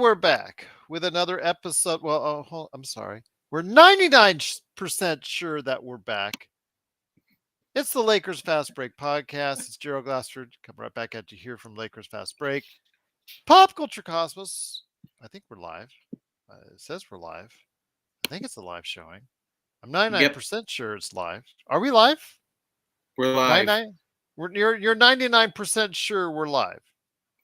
we're back with another episode. Well, I'm sorry. We're 99% sure that we're back. It's the Lakers Fast Break podcast. It's Gerald Glassford coming right back at you here from Lakers Fast Break. Pop Culture Cosmos. I think we're live. It says we're live. I think it's a live showing. I'm Yep, 99% sure it's live. Are we live? we're live. 99? You're 99% sure we're live.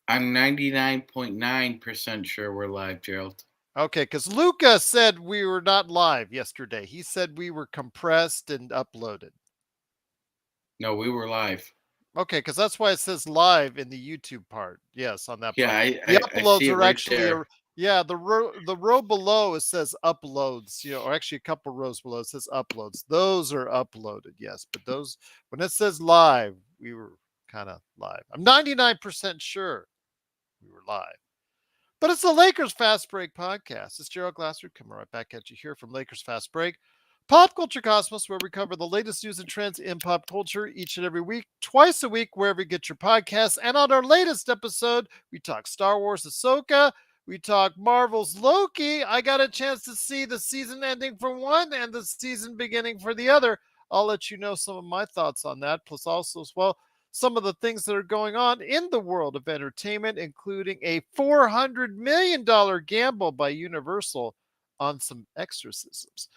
I'm 99.9% sure we're live, Gerald. Okay, because Luca said we were not live yesterday. He said we were compressed and uploaded. No, we were live. Okay, because that's why it says live in the YouTube part. Yes, on that Yeah, part. I, The I, I see uploads it are right actually there. yeah, the row below it says uploads, or actually a couple rows below it says uploads. Those are uploaded, yes. But those when it says live, we were kind of live. I'm 99% sure we were live. But it's the Lakers Fast Break podcast. It's Gerald Glasser coming right back at you here from Lakers Fast Break. Pop Culture Cosmos, where we cover the latest news and trends in pop culture each and every week, twice a week, wherever you get your podcasts. And on our latest episode, we talk Star Wars Ahsoka, we talk Marvel's Loki. I got a chance to see the season ending for one and the season beginning for the other. I'll let you know some of my thoughts on that, plus also as well some of the things that are going on in the world of entertainment, including a $400 million gamble by Universal on some exorcisms.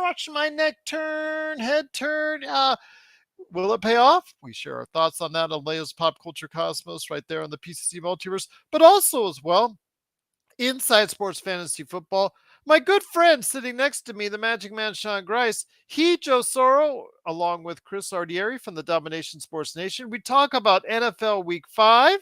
Watch my neck turn, head turn. Will it pay off? We share our thoughts on that on Leia's Pop Culture Cosmos right there on the PCC Multiverse, but also as well Inside Sports Fantasy Football. My good friend sitting next to me, the Magic Man Sean Grice, Joe Soro, along with Chris Ardieri from the Domination Sports Nation. We talk about NFL Week 5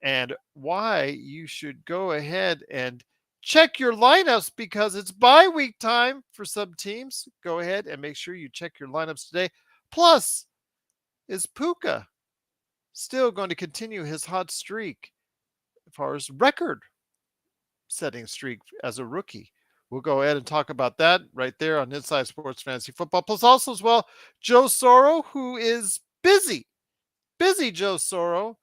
and why you should go ahead and check your lineups because it's bye week time for some teams. Go ahead and make sure you check your lineups today. Plus, is Puka still going to continue his hot streak as far as record setting streak as a rookie? We'll go ahead and talk about that right there on Inside Sports Fantasy Football. Plus, also as well, Joe Soro, who is busy Joe Soro.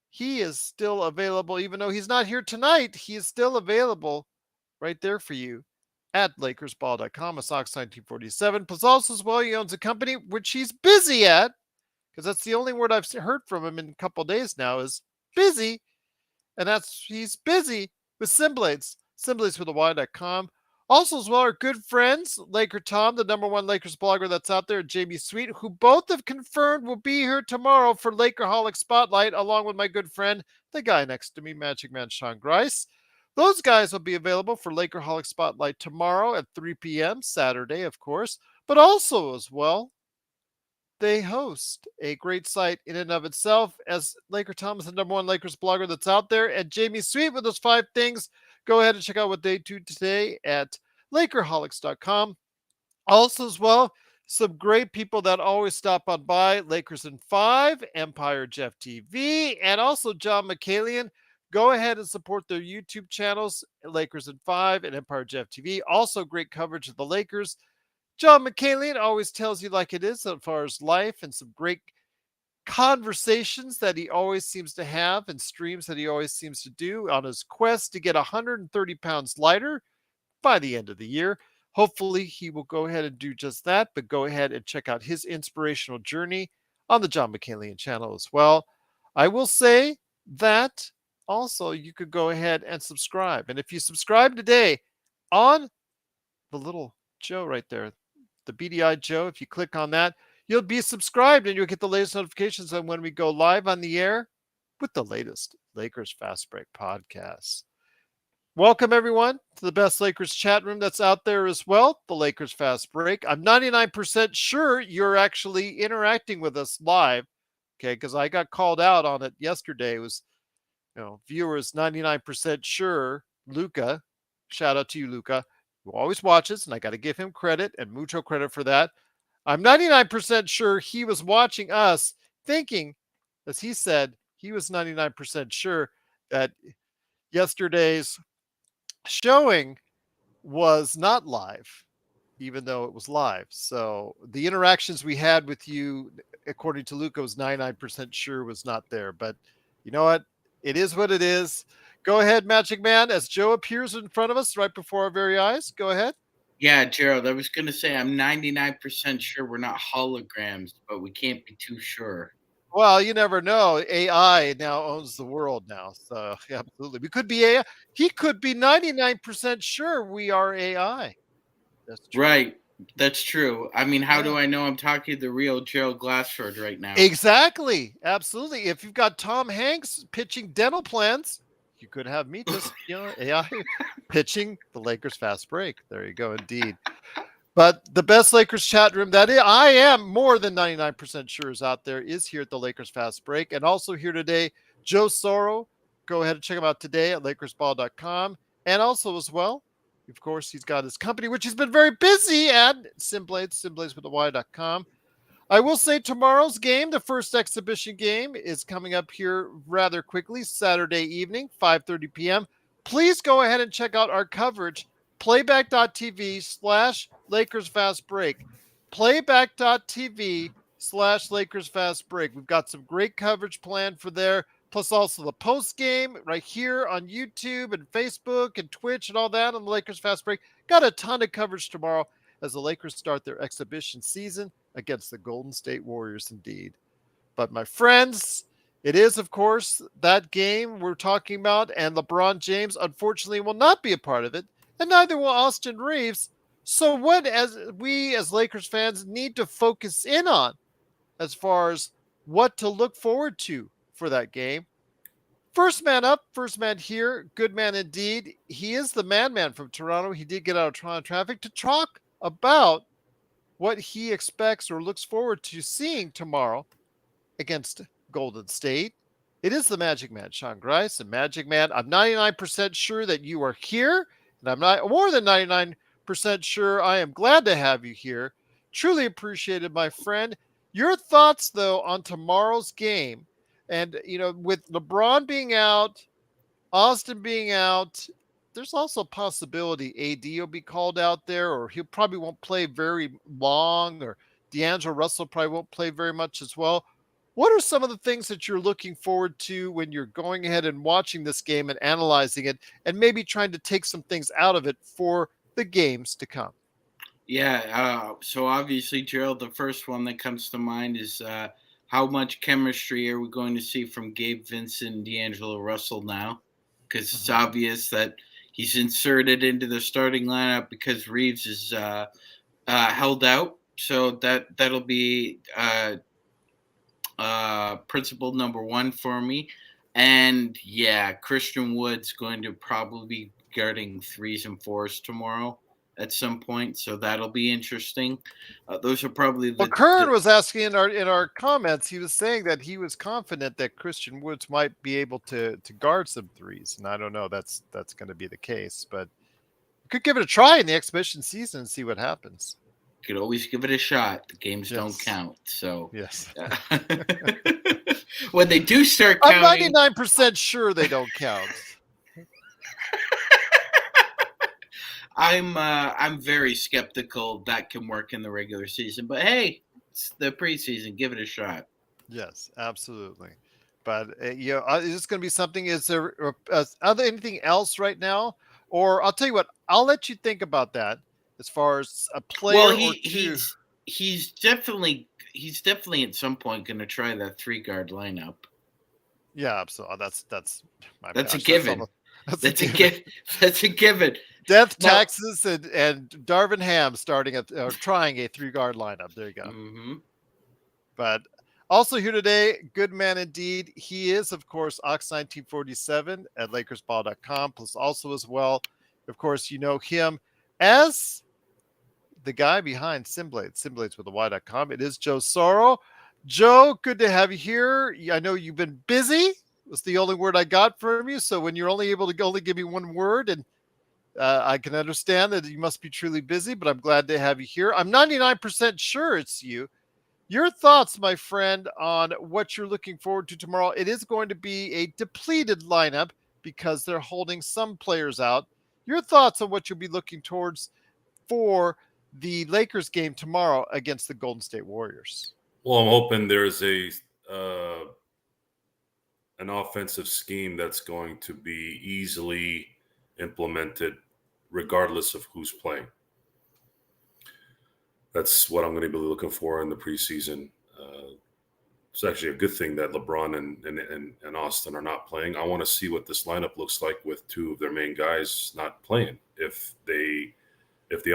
He is still available, even though he's not here tonight. He is still available right there for you at LakersBall.com, a Sox 1947. Plus, also as well, he owns a company which he's busy at, because that's the only word I've heard from him in a couple of days now is busy. And that's he's busy with Simblades, Simblades with a Y.com. Also, as well, our good friends, Laker Tom, the number one Lakers blogger that's out there, and Jamie Sweet, who both have confirmed will be here tomorrow for Lakerholic Spotlight, along with my good friend, the guy next to me, Magic Man Sean Grice. Those guys will be available for Lakerholic Spotlight tomorrow at 3 p.m., Saturday, of course, but also as well, they host a great site in and of itself as Laker Thomas, the number one Lakers blogger that's out there, and Jamie Sweet with those 5 things. Go ahead and check out what they do today at Lakerholics.com. Also, as well, some great people that always stop on by Lakers in 5, Empire Jeff TV, and also John McCallion. Go ahead and support their YouTube channels, Lakers in 5 and Empire Jeff TV. Also, great coverage of the Lakers. John McCallion always tells you like it is as far as life and some great conversations that he always seems to have and streams that he always seems to do on his quest to get 130 pounds lighter by the end of the year. Hopefully, he will go ahead and do just that, but go ahead and check out his inspirational journey on the John McCallion channel as well. I will say that also you could go ahead and subscribe. And if you subscribe today on the little Joe right there, the BDI Joe. If you click on that, you'll be subscribed and you'll get the latest notifications on when we go live on the air with the latest Lakers Fast Break podcasts. Welcome, everyone, to the best Lakers chat room that's out there as well, the Lakers Fast Break. I'm 99% sure you're actually interacting with us live, okay, because I got called out on it yesterday. It was, viewers 99% sure. Luca, shout out to you, Luca, who always watches, and I got to give him credit and mucho credit for that. I'm 99% sure he was watching us thinking, as he said, he was 99% sure that yesterday's showing was not live, even though it was live. So the interactions we had with you, according to Luca, was 99% sure was not there. But you know what? It is what it is. Go ahead, Magic Man, as Joe appears in front of us right before our very eyes. Go ahead. Yeah, Gerald, I was going to say I'm 99% sure we're not holograms, but we can't be too sure. Well, you never know. AI now owns the world now. So, yeah, absolutely. We could be AI. He could be 99% sure we are AI. That's true. Right. That's true. I mean, how Yeah. do I know I'm talking to the real Gerald Glassford right now? Exactly. Absolutely. If you've got Tom Hanks pitching dental plans, you could have me just, AI pitching the Lakers fast break. There you go. Indeed. But the best Lakers chat room I am more than 99% sure is out there is here at the Lakers Fast Break. And also here today, Joe Soro. Go ahead and check him out today at LakersBall.com. And also as well, of course, he's got his company, which he's been very busy at Simblades with the Y.com. I will say tomorrow's game, the first exhibition game, is coming up here rather quickly, Saturday evening, 5:30 p.m. Please go ahead and check out our coverage, playback.tv/Lakers Fast Break. Playback.tv/Lakers Fast Break. We've got some great coverage planned for there, plus also the post game right here on YouTube and Facebook and Twitch and all that on the Lakers Fast Break. Got a ton of coverage tomorrow as the Lakers start their exhibition season against the Golden State Warriors, indeed. But my friends, it is, of course, that game we're talking about, and LeBron James, unfortunately, will not be a part of it, and neither will Austin Reaves. So, what as we as Lakers fans need to focus in on as far as what to look forward to for that game? First man up, first man here, good man indeed. He is the man from Toronto. He did get out of Toronto traffic to talk about what he expects or looks forward to seeing tomorrow against Golden State. It is the Magic Man, Sean Grice. And Magic Man, I'm 99% sure that you are here. And I'm not more than 99% sure I am glad to have you here. Truly appreciated, my friend. Your thoughts, though, on tomorrow's game. And, with LeBron being out, Austin being out, there's also a possibility AD will be called out there, or he probably won't play very long, or D'Angelo Russell probably won't play very much as well. What are some of the things that you're looking forward to when you're going ahead and watching this game and analyzing it, and maybe trying to take some things out of it for the games to come? Yeah. So obviously, Gerald, the first one that comes to mind is how much chemistry are we going to see from Gabe Vincent and D'Angelo Russell now? Because it's Mhm. obvious that he's inserted into the starting lineup because Reaves is held out. So that'll be principle number one for me. And yeah, Christian Wood's going to probably be guarding threes and fours tomorrow at some point, so that'll be interesting. Those are probably Well, Kern was asking in our comments. He was saying that he was confident that Christian Woods might be able to guard some threes, and I don't know that's going to be the case, but you could give it a try in the exhibition season and see what happens. could always give it a shot. The games don't Yes, count, so yes. when they do start I'm counting, 99% sure they don't count. I'm very skeptical that can work in the regular season. But hey, it's the preseason. Give it a shot. Yes, absolutely. But is this going to be something? Is there other anything else right now? Or I'll tell you what, I'll let you think about that as far as a Well, player or two. he's definitely at some point going to try that three guard lineup. Yeah, absolutely. That's my That's a gosh, that's given. almost that's a That's a given. given. That's a given. Death, Now, taxes, and Darvin Ham starting trying a three guard lineup. There you go. hmm But also here today, good man indeed. He is, of course, Ox1947 at LakersBall.com. Plus, also as well, of course, you know him as the guy behind Simblades with a Y.com. It is Joe Soro. Joe, good to have you here. I know you've been busy. Was the only word I got from you. So when you're only able to only give me one word, and I can understand that you must be truly busy, but I'm glad to have you here. I'm 99% sure it's you. Your thoughts, my friend, on what you're looking forward to tomorrow. It is going to be a depleted lineup because they're holding some players out. Your thoughts on what you'll be looking towards for the Lakers game tomorrow against the Golden State Warriors. Well, I'm hoping there's a uh, an offensive scheme that's going to be easily implemented regardless of who's playing. That's what I'm going to be looking for in the preseason. It's actually a good thing that LeBron and Austin are not playing. I want to see what this lineup looks like with two of their main guys not playing. If the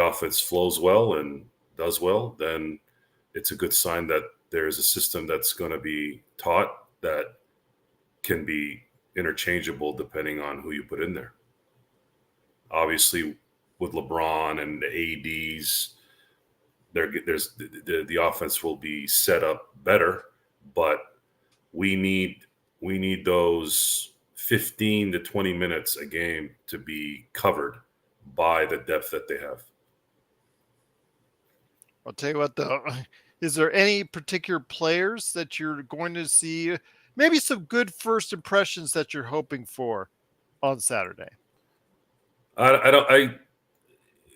offense flows well and does well, then it's a good sign that there's a system that's going to be taught that can be interchangeable depending on who you put in there. Obviously, with LeBron and the ADs, the offense will be set up better, but we need we need those 15 to 20 minutes a game to be covered by the depth that they have. I'll tell you what, though, is there any particular players that you're going to see? Maybe some good first impressions that you're hoping for on Saturday. I don't. I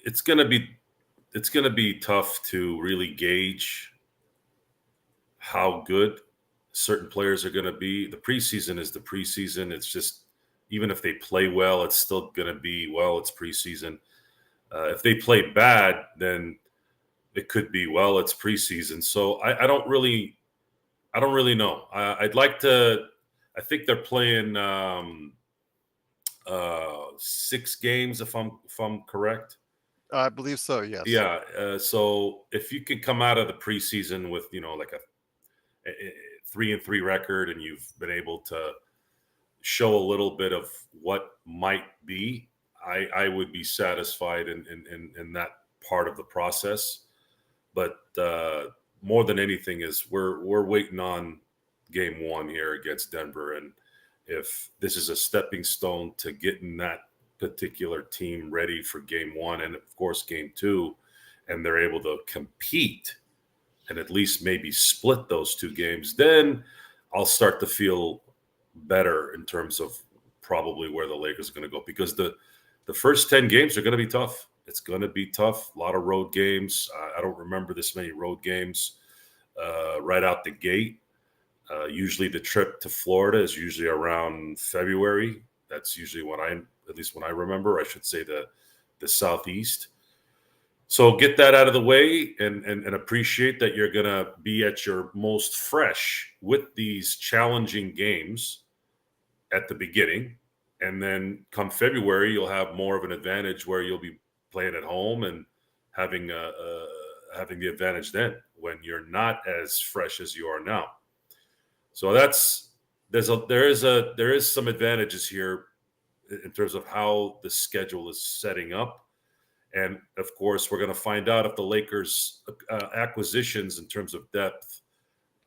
it's gonna be it's gonna be tough to really gauge how good certain players are gonna be. The preseason is the preseason. It's just even if they play well, it's still gonna be well. It's preseason. If they play bad, then it could be well. It's preseason. So I don't really know. I'd like to. I think they're playing 6 games if I'm correct. I believe so, yes. Yeah. So if you could come out of the preseason with like a 3-3 record, and you've been able to show a little bit of what might be, I would be satisfied in that part of the process. But more than anything is we're waiting on game one here against Denver, and if this is a stepping stone to getting that particular team ready for game one and of course game two, and they're able to compete and at least maybe split those 2 games, then I'll start to feel better in terms of probably where the Lakers are going to go, because the first 10 games are going to be tough. It's going to be tough. A lot of road games. I don't remember this many road games right out the gate. Usually the trip to Florida is usually around February. That's usually at least when I remember, I should say the Southeast. So get that out of the way, and appreciate that you're going to be at your most fresh with these challenging games at the beginning. And then come February, you'll have more of an advantage where you'll be playing at home and having having the advantage then when you're not as fresh as you are now. So there is some advantages here in terms of how the schedule is setting up. And of course, we're going to find out if the Lakers' acquisitions in terms of depth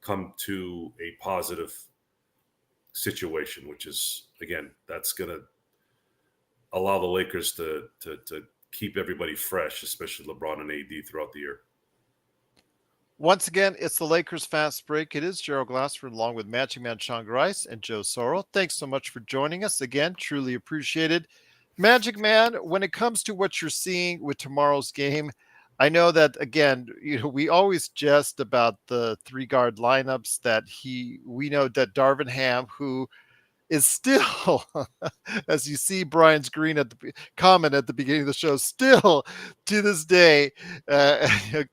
come to a positive situation, which is, again, that's going to allow the Lakers to keep everybody fresh, especially LeBron and AD throughout the year. Once again, it's the Lakers Fast Break. It is Gerald Glassford along with Matching Man Sean Grice and Joe Sorrell. Thanks so much for joining us again. Truly appreciated. Magic Man, when it comes to what you're seeing with tomorrow's game, I know that again, we always jest about the 3 guard lineups that we know that Darvin Ham, who is still, as you see Brian's green at the comment at the beginning of the show, still to this day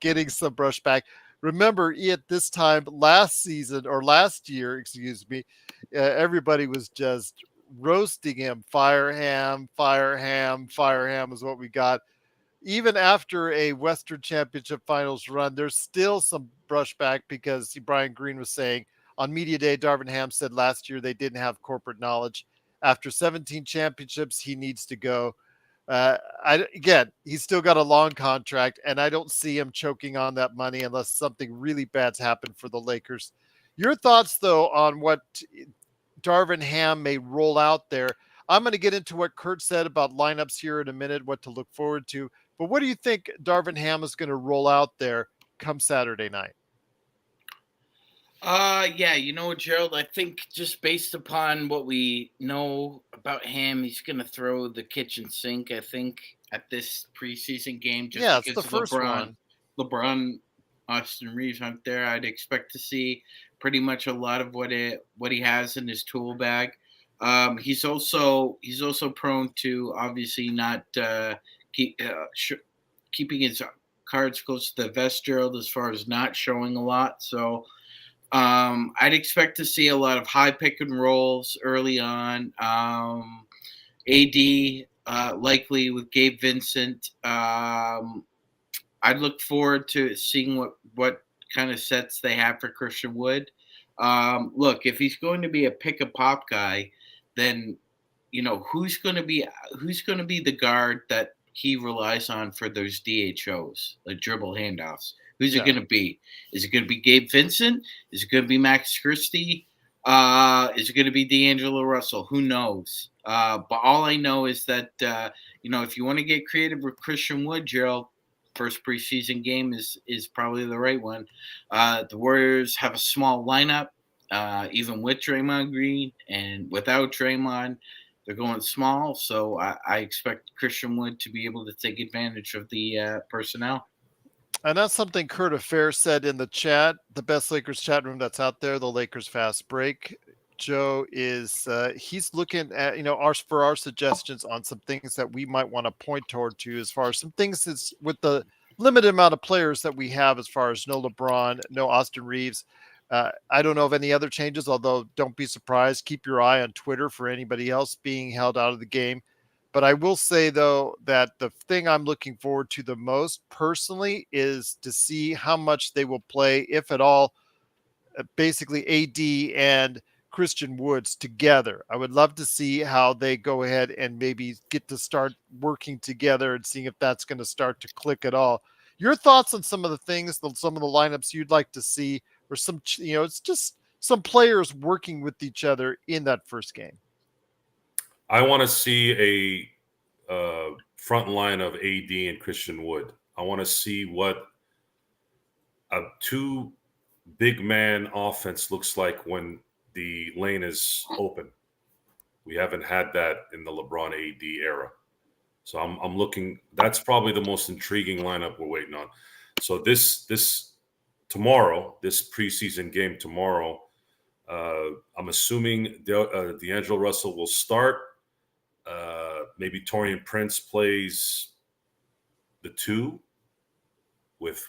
getting some brushback. Remember, at this time last season or last year, excuse me, everybody was just roasting him. Fire Ham, fire Ham, fire Ham is what we got. Even after a Western Championship Finals run, there's still some brushback because Brian Green was saying on Media Day, Darvin Ham said last year they didn't have corporate knowledge. After 17 championships, he needs to go. Again, he's still got a long contract, and I don't see him choking on that money unless something really bad's happened for the Lakers. Your thoughts, though, on what Darvin Ham may roll out there? I'm going to get into what Kurt said about lineups here in a minute, what to look forward to. But what do you think Darvin Ham is going to roll out there come Saturday night? Yeah, Gerald, I think just based upon what we know about him, he's gonna throw the kitchen sink, I think, at this preseason game just Yeah, it's because the first one. LeBron, Austin Reaves aren't there. I'd expect to see pretty much a lot of what he has in his tool bag. He's also prone to obviously not keep, keeping his cards close to the vest, Gerald, as far as not showing a lot. So I'd expect to see a lot of high pick and rolls early on. AD likely with Gabe Vincent. I'd look forward to seeing what kind of sets they have for Christian Wood. Look, if he's going to be a pick a pop guy, then who's going to be the guard that he relies on for those DHOs, like dribble handoffs? Who's it Yeah. going to be? Is it going to be Gabe Vincent? Is it going to be Max Christie? Is it going to be D'Angelo Russell? Who knows? But all I know is that if you want to get creative with Christian Wood, Gerald, first preseason game is probably the right one. The Warriors have a small lineup, even with Draymond Green and without Draymond. They're going small, so I expect Christian Wood to be able to take advantage of the personnel. And that's something Kurt Affair said in the chat, the best Lakers chat room that's out there, the Lakers Fast Break. Joe is he's looking at our suggestions on some things that we might want to point toward to as far as some things that's with the limited amount of players that we have as far as no LeBron, no Austin Reaves. I don't know of any other changes, although don't be surprised. Keep your eye on Twitter for anybody else being held out of the game. But I will say, though, that the thing I'm looking forward to the most personally is to see how much they will play, if at all, basically AD and Christian Woods together. I would love to see how they go ahead and maybe get to start working together and seeing if that's going to start to click at all. Your thoughts on some of the things, some of the lineups you'd like to see, or some, it's just some players working with each other in that first game. I want to see a front line of AD and Christian Wood. I want to see what a two big man offense looks like when the lane is open. We haven't had that in the LeBron AD era. So I'm looking. That's probably the most intriguing lineup we're waiting on. So this tomorrow, this preseason game tomorrow, I'm assuming D'Angelo Russell will start. Maybe Taurean Prince plays the two with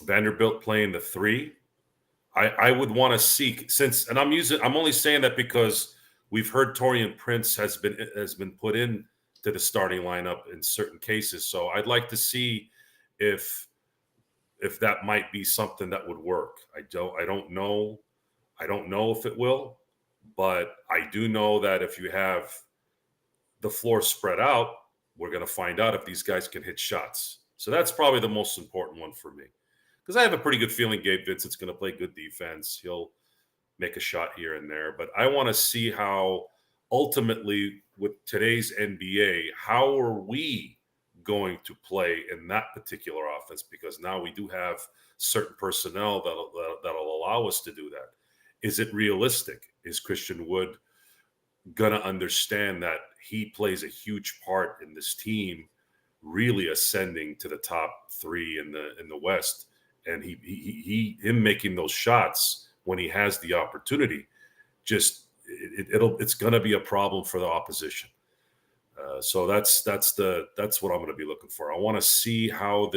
Vanderbilt playing the three. I would want to seek and I'm only saying that because we've heard Taurean Prince has been put in to the starting lineup in certain cases. So I'd like to see if that might be something that would work. I don't know if it will, but I do know that if you have the floor spread out, we're going to find out if these guys can hit shots. So that's probably the most important one for me. Because I have a pretty good feeling Gabe Vincent's going to play good defense. He'll make a shot here and there. But I want to see how ultimately with today's NBA, how are we going to play in that particular offense? Because now we do have certain personnel that'll allow us to do that. Is it realistic? Is Christian Wood going to understand that he plays a huge part in this team really ascending to the top three in the West? And him making those shots when he has the opportunity, it's going to be a problem for the opposition. So that's what I'm going to be looking for. I want to see how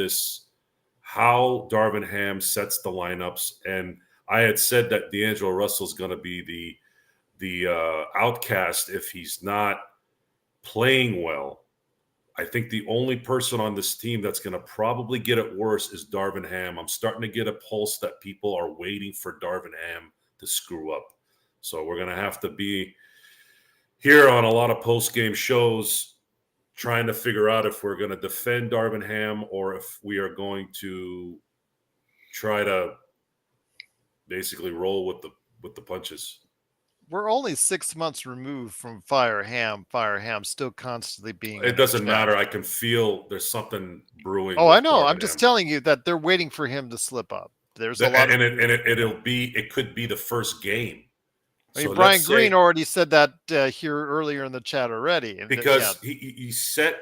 Darvin Ham sets the lineups. And I had said that D'Angelo Russell's going to be the outcast if he's not playing well. I think the only person on this team that's going to probably get it worse is Darvin Ham. I'm starting to get a pulse that people are waiting for Darvin Ham to screw up. So we're going to have to be here on a lot of post-game shows trying to figure out if we're going to defend Darvin Ham or if we are going to try to basically roll with the punches. We're only 6 months removed from Fire Ham still constantly being. It doesn't matter. I can feel there's something brewing. Oh, I know. I'm just telling you that they're waiting for him to slip up. There's a lot, it could be the first game. I mean, Brian Green already said that here earlier in the chat already, because he set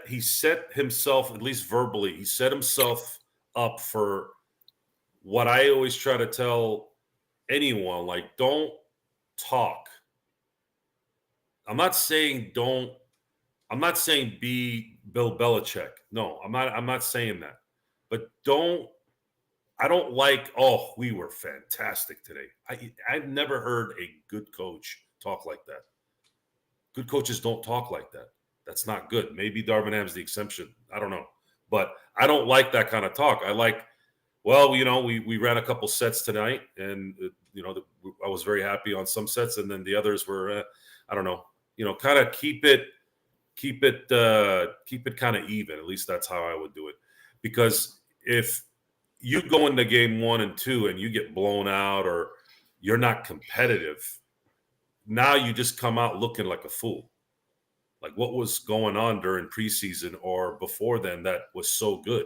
himself, at least verbally, he set himself up for what I always try to tell anyone, like, don't talk. I'm not saying don't. I'm not saying be Bill Belichick. No, I'm not. I'm not saying that. But don't. I don't like. Oh, we were fantastic today. I've never heard a good coach talk like that. Good coaches don't talk like that. That's not good. Maybe Darvin Ham's the exception. I don't know. But I don't like that kind of talk. I like, well, we ran a couple sets tonight, and I was very happy on some sets, and then the others were, I don't know, kind of keep it kind of even. At least that's how I would do it. Because if you go into game 1 and 2 and you get blown out or you're not competitive, now you just come out looking like a fool. Like, what was going on during preseason or before then that was so good?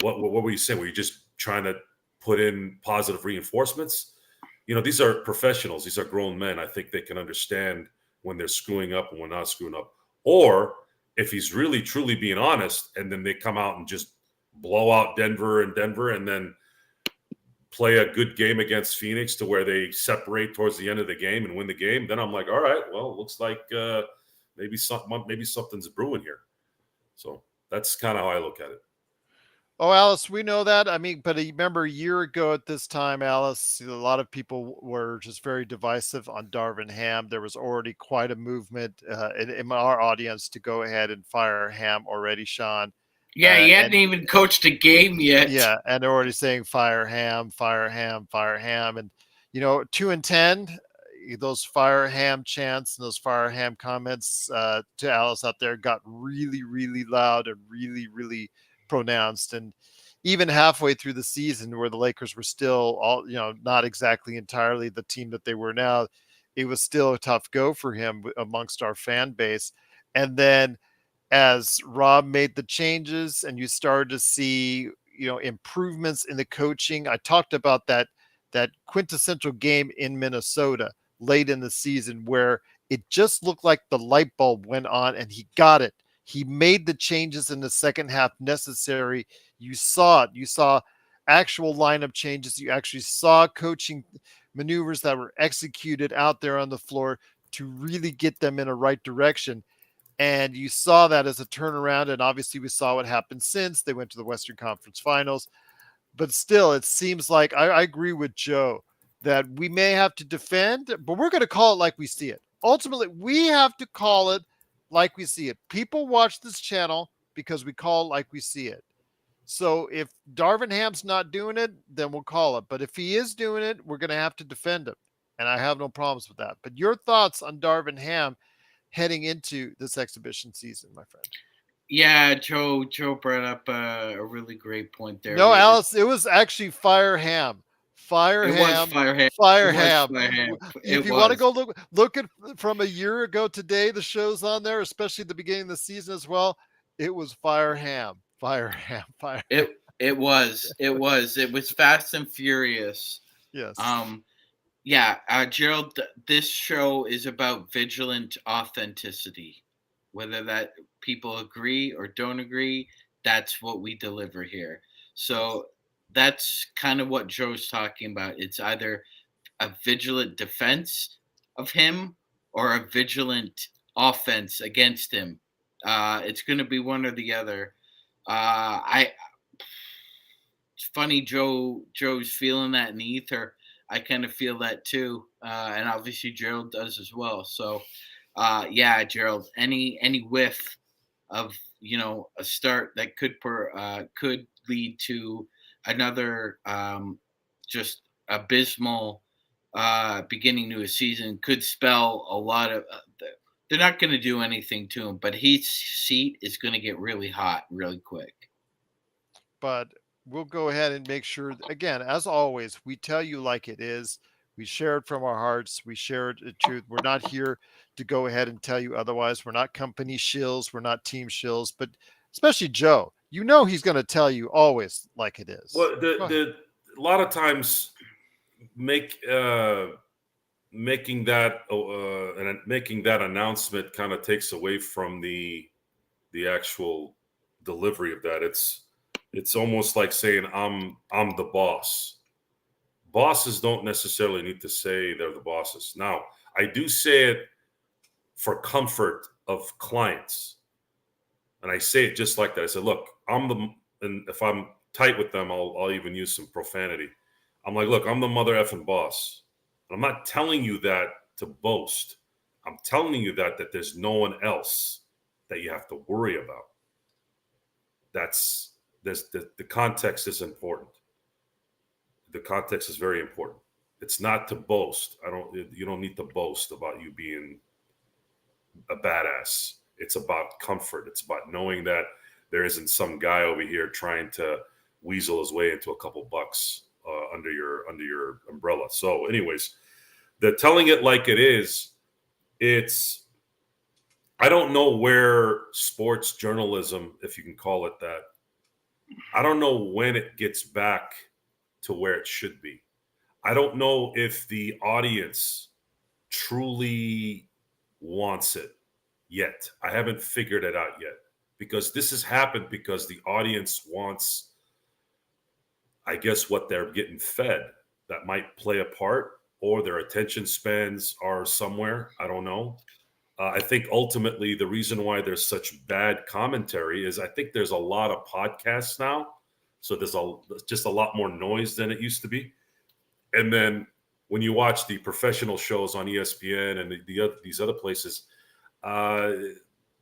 What were you saying? Were you just trying to put in positive reinforcements? These are professionals. These are grown men. I think they can understand when they're screwing up and when not screwing up. Or if he's really, truly being honest, and then they come out and just blow out Denver, and then play a good game against Phoenix to where they separate towards the end of the game and win the game, then I'm like, all right, well, looks like maybe something's brewing here. So that's kind of how I look at it. Oh, Alice, we know that. I mean, but remember a year ago at this time, Alice, a lot of people were just very divisive on Darvin Ham. There was already quite a movement in our audience to go ahead and fire Ham already, Sean. Yeah, he hadn't And even coached a game yet. yeah, and they're already saying fire Ham, fire Ham, fire Ham, and 2 and 10. Those fire Ham chants and those fire Ham comments to Alice out there got really, really loud and really, really pronounced. And even halfway through the season, where the Lakers were still all not exactly entirely the team that they were now, it was still a tough go for him amongst our fan base. And then as Rob made the changes and you started to see, improvements in the coaching. I talked about that quintessential game in Minnesota late in the season where it just looked like the light bulb went on and he got it. He made the changes in the second half necessary. You saw it. You saw actual lineup changes. You actually saw coaching maneuvers that were executed out there on the floor to really get them in a right direction. And you saw that as a turnaround. And obviously, we saw what happened since they went to the Western Conference Finals. But still, it seems like I agree with Joe that we may have to defend, but we're going to call it like we see it. Ultimately, we have to call it like we see it. People watch this channel because we call it like we see it. So if Darvin Ham's not doing it, then we'll call it. But if he is doing it, we're going to have to defend him. And I have no problems with that. But your thoughts on Darvin Ham heading into this exhibition season, my friend? Yeah, Joe brought up a really great point there. No, Alice, it was actually Fire Ham. Fire It was Ham. Fire Ham. Fire It was Ham. Fire Ham. If It you want to was. go look at from a year ago today, the show's on there, especially at the beginning of the season as well. It was Fire Ham. Fire Ham. Fire Ham. It was Fast and Furious. Yes. Yeah, Gerald, this show is about vigilant authenticity. Whether that people agree or don't agree, that's what we deliver here. So that's kind of what Joe's talking about. It's either a vigilant defense of him or a vigilant offense against him. It's going to be one or the other. It's funny Joe's feeling that in the ether. I kind of feel that too, and obviously Gerald does as well. So, yeah, Gerald, any whiff of a start that could lead to another just abysmal beginning to a season could spell a lot of. They're not going to do anything to him, but his seat is going to get really hot really quick. But we'll go ahead and make sure, again, as always, we tell you like it is. We share it from our hearts. We share it the truth. We're not here to go ahead and tell you otherwise. We're not company shills. We're not team shills. But especially Joe, he's going to tell you always like it is. Well, a lot of times making that announcement kind of takes away from the actual delivery of that. It's It's almost like saying I'm the boss. Bosses don't necessarily need to say they're the bosses. Now, I do say it for comfort of clients. And I say it just like that. I said, look, and if I'm tight with them, I'll even use some profanity. I'm like, look, I'm the mother effing boss. And I'm not telling you that to boast. I'm telling you that there's no one else that you have to worry about. The context is important. The context is very important. It's not to boast. You don't need to boast about you being a badass. It's about comfort. It's about knowing that there isn't some guy over here trying to weasel his way into a couple bucks under your umbrella. So, anyways, the telling it like it is, I don't know where sports journalism, if you can call it that, I don't know when it gets back to where it should be. I don't know if the audience truly wants it yet. I haven't figured it out yet, because this has happened because the audience wants, I guess, what they're getting fed. That might play a part, or their attention spans are somewhere. I don't know. I think ultimately the reason why there's such bad commentary is I think there's a lot of podcasts now. So there's just a lot more noise than it used to be. And then when you watch the professional shows on ESPN and these other places,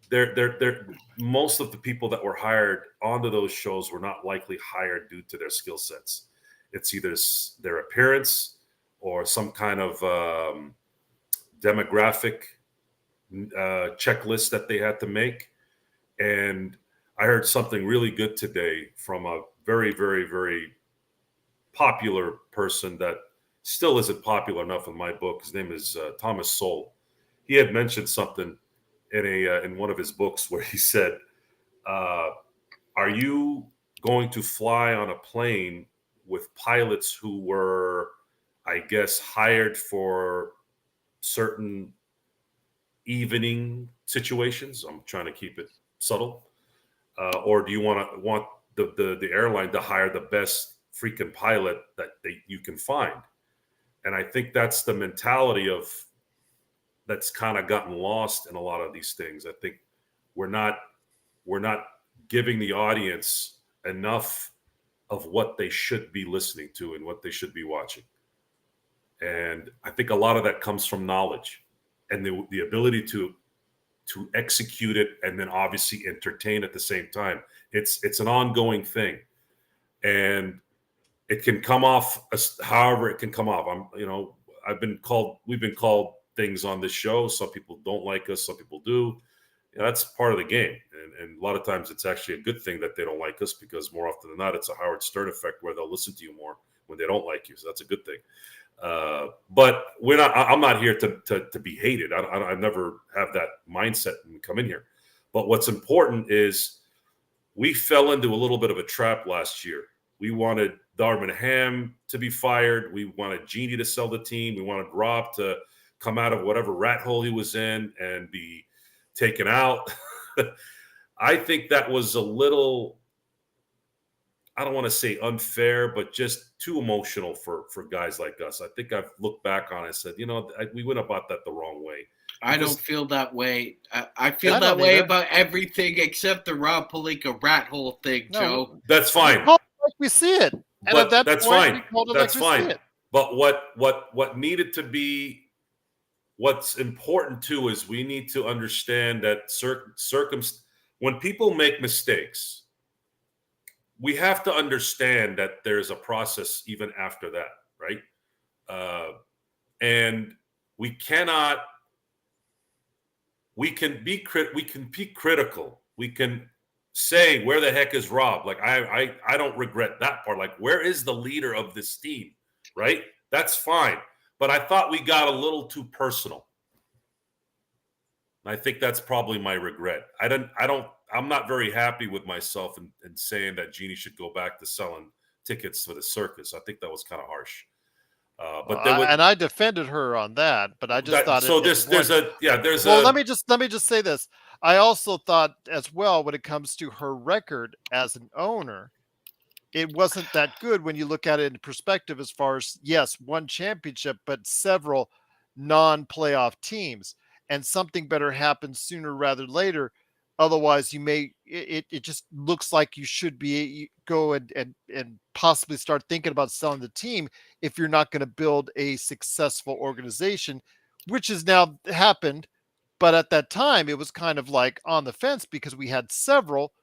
they're most of the people that were hired onto those shows were not likely hired due to their skill sets. It's either their appearance or some kind of demographic checklist that they had to make. And I heard something really good today from a very, very, very popular person that still isn't popular enough in my book. His name is Thomas Sowell. He had mentioned something in one of his books where he said, "Are you going to fly on a plane with pilots who were, I guess, hired for certain evening situations?" I'm trying to keep it subtle. Or do you want the airline to hire the best freaking pilot that you can find? And I think that's the mentality that's kind of gotten lost in a lot of these things. I think we're not giving the audience enough of what they should be listening to and what they should be watching. And I think a lot of that comes from knowledge and the ability to execute it, and then obviously entertain at the same time. It's an ongoing thing, and it can come off however it can come off. We've been called things on this show. Some people don't like us, some people do. That's part of the game, and a lot of times it's actually a good thing that they don't like us, because more often than not, it's a Howard Stern effect where they'll listen to you more when they don't like you. So that's a good thing. But I'm not here to be hated. I never have that mindset when we come in here. But what's important is we fell into a little bit of a trap last year. We wanted Darvin Ham to be fired. We wanted Genie to sell the team. We wanted Rob to come out of whatever rat hole he was in and be taken out. I think that was a little, I don't want to say unfair, but just too emotional for guys like us. I think I've looked back on it and said, we went about that the wrong way. I don't feel that way. I feel that way about everything except the Rob Pelinka rat hole thing, Joe. That's fine. Like we see it. And but at that that's point, fine. That's fine. But what needed to be, what's important too, is we need to understand that when people make mistakes, we have to understand that there's a process even after that, right? And we can be critical. We can say, where the heck is Rob? Like, I don't regret that part. Like, where is the leader of this team, right? That's fine. But I thought we got a little too personal. I think that's probably my regret. I'm not very happy with myself in saying that Genie should go back to selling tickets for the circus. I think that was kind of harsh. And I defended her on that, but I just thought. So let me just say this. I also thought as well, when it comes to her record as an owner, it wasn't that good when you look at it in perspective as far as, yes, one championship, but several non-playoff teams. And something better happens sooner rather than later. Otherwise, you may it just looks like you should be go and possibly start thinking about selling the team if you're not going to build a successful organization, which has now happened. But at that time, it was kind of like on the fence because we had several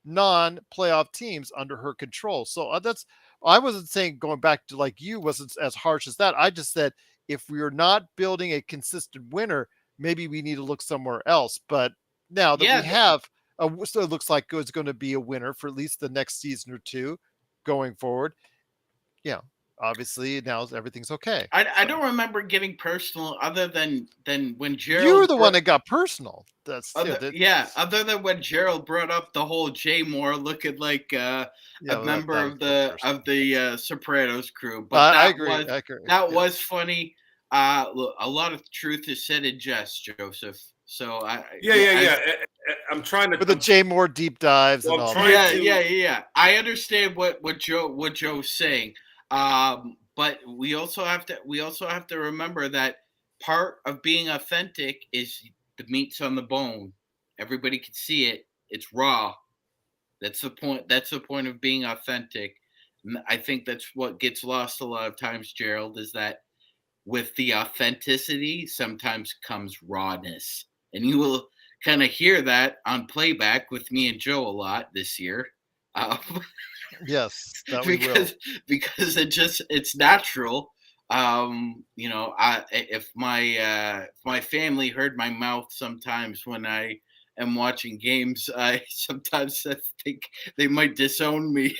non-playoff teams under her control. So that's I wasn't saying going back to like you wasn't as harsh as that. I just said if we're not building a consistent winner, maybe we need to look somewhere else. But now that we Yeah, have so it looks like it's going to be a winner for at least the next season or two going forward. Yeah, obviously now everything's okay. I So don't remember getting personal other than when you were Gerald the one that got personal. That's other yeah, other than when Gerald brought up the whole Jay Moore looking like yeah, a well, member that was of a little of personal. the Sopranos crew. But I agree. I agree. that Yeah. was funny. Look, a lot of truth is said in jest, Joseph. So Yeah, yeah, yeah. I'm trying to. With the Jay Moore deep dives and Well, I'm all trying that. to. yeah. I understand what Joe's saying. But we also have to remember that part of being authentic is the meat's on the bone. Everybody can see it. It's raw. That's the point. That's the point of being authentic. And I think that's what gets lost a lot of times, Gerald, is that with the authenticity sometimes comes rawness. And you will kind of hear that on playback with me and Joe a lot this year. Um, Yes, that we will. because it's natural. If my family heard my mouth sometimes when I am watching games, I sometimes think they might disown me.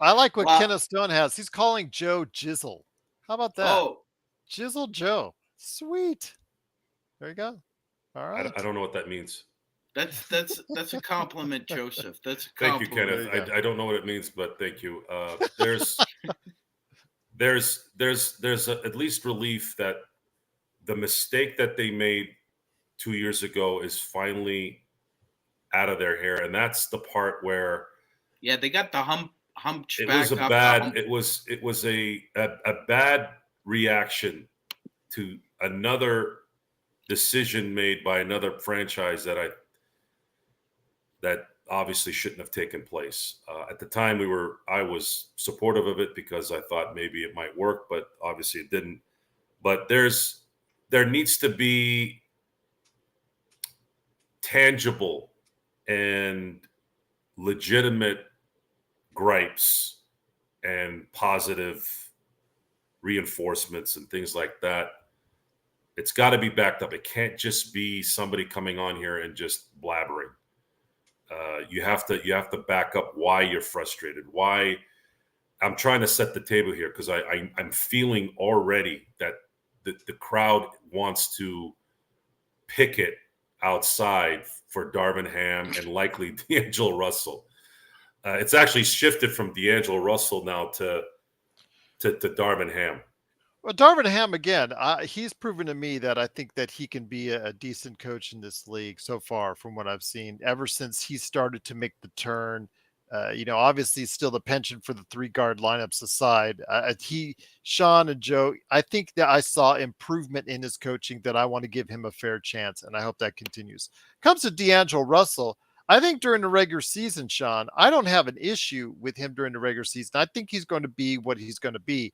I like what Well, Kenneth Stone has. He's calling Joe Jizzle. How about that? oh, Jizzle Joe. Sweet. There you go. All I right. don't know what that means. that's a compliment, Joseph. That's a Thank you, There Kenneth. you compliment. go. I don't know what it means, but thank you. There's at least relief that the mistake that they made 2 years ago is finally out of their hair, and that's the part where Yeah, they got the it was a hunchback off the bad. hump. It was a bad reaction to another decision made by another franchise that obviously shouldn't have taken place. At the time, I was supportive of it because I thought maybe it might work, but obviously it didn't. But there needs to be tangible and legitimate gripes and positive reinforcements and things like that. It's got to be backed up. It can't just be somebody coming on here and just blabbering. You have to back up why you're frustrated. Why I'm trying to set the table here because I'm feeling already that the crowd wants to picket outside for Darvin Ham and likely D'Angelo Russell. It's actually shifted from D'Angelo Russell now to Darvin Ham. Well, Darvin Ham again. He's proven to me that I think that he can be a decent coach in this league so far, from what I've seen. Ever since he started to make the turn, obviously still the penchant for the three guard lineups aside. Sean and Joe, I think that I saw improvement in his coaching that I want to give him a fair chance, and I hope that continues. Comes to D'Angelo Russell. I think during the regular season, Sean, I don't have an issue with him during the regular season. I think he's going to be what he's going to be.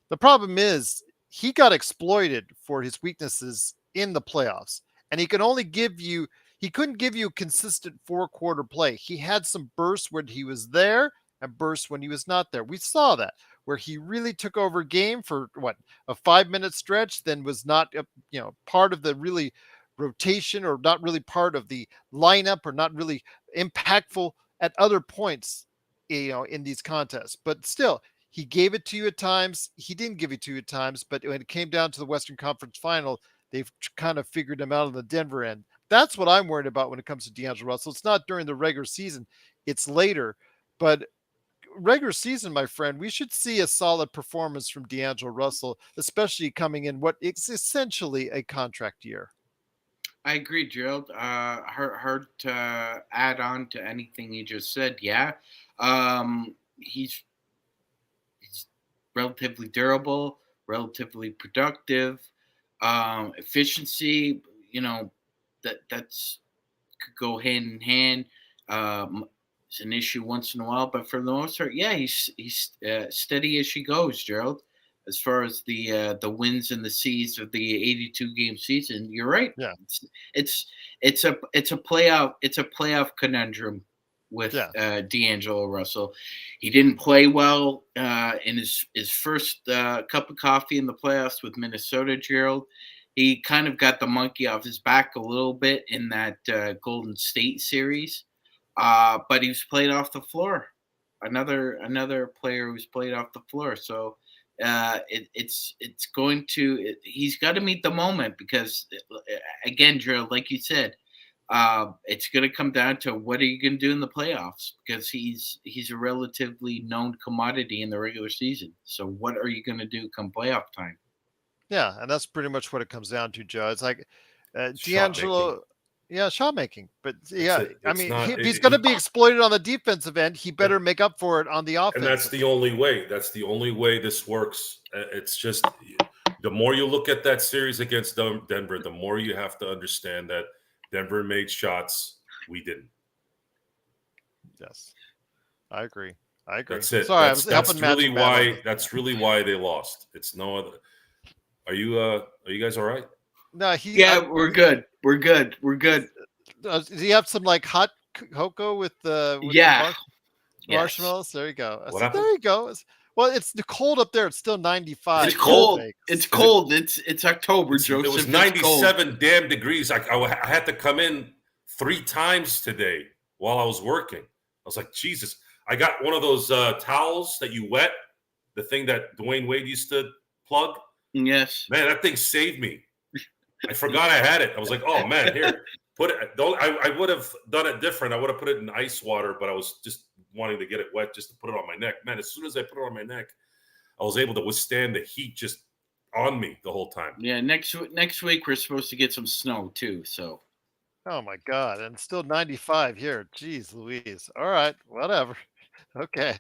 The problem is he got exploited for his weaknesses in the playoffs, and he couldn't give you a consistent four-quarter play. He had some bursts when he was there and bursts when he was not there. We saw that where he really took over a game for a 5-minute stretch, then was not part of the really rotation or not really part of the lineup or not really impactful at other points in these contests. But still, he gave it to you at times. He didn't give it to you at times. But when it came down to the Western Conference Final, they've kind of figured him out on the Denver end. That's what I'm worried about when it comes to D'Angelo Russell. It's not during the regular season; it's later. But regular season, my friend, we should see a solid performance from D'Angelo Russell, especially coming in what is essentially a contract year. I agree, Gerald. Hard to add on to anything you just said. Yeah, he's relatively durable, relatively productive, efficiency. You know, that's could go hand in hand. It's an issue once in a while, but for the most part, yeah, he's steady as she goes, Gerald. As far as the wins and the seeds of the 82 game season, you're right. Yeah. It's it's a playoff conundrum with Yeah. D'Angelo Russell. He didn't play well in his first cup of coffee in the playoffs with Minnesota, Gerald. He kind of got the monkey off his back a little bit in that Golden State series, but he was played off the floor. Another player who's played off the floor. So it's going to he's got to meet the moment because again, Drew, like you said, it's going to come down to what are you going to do in the playoffs because he's a relatively known commodity in the regular season. So what are you going to do come playoff time? Yeah, and that's pretty much what it comes down to, Joe. It's like Shot making. D'Angelo, yeah, shot making. But It's yeah, a, I it's mean, not. if he's going to be exploited on the defensive end, he And, better make up for it on the and that's offensive. the only way. That's the only way this works. It's just the more you look at that series against Denver, the more you have to understand that Denver made shots, we didn't. Yes, I agree. I agree. That's it. Sorry, I was helping Really Magic Man on this. why really why they lost. It's no other. Are you guys all right? No, Yeah, we're good. We're good. We're good. does he have some like hot cocoa with the Yeah. Yes. marshmallows? There you go. I What said, happened? there you go. Well, it's cold up there. It's still 95 It's here in cold. Vegas. It's cold. It's October, It was Joseph. It's cold. 97 damn degrees. I had to come in 3 times today while I was working. I was like, Jesus. I got one of those towels that you wet, the thing that Dwayne Wade used to plug. Yes. Man, that thing saved me. I forgot I had it. I was like, oh man, here, put it. Don't. I would have done it different. I would have put it in ice water, but I was just wanting to get it wet just to put it on my neck. Man, as soon as I put it on my neck, I was able to withstand the heat just on me the whole time. Yeah. Next week we're supposed to get some snow too. So. Oh my God. And still 95 here. Jeez Louise. All right. Whatever. Okay.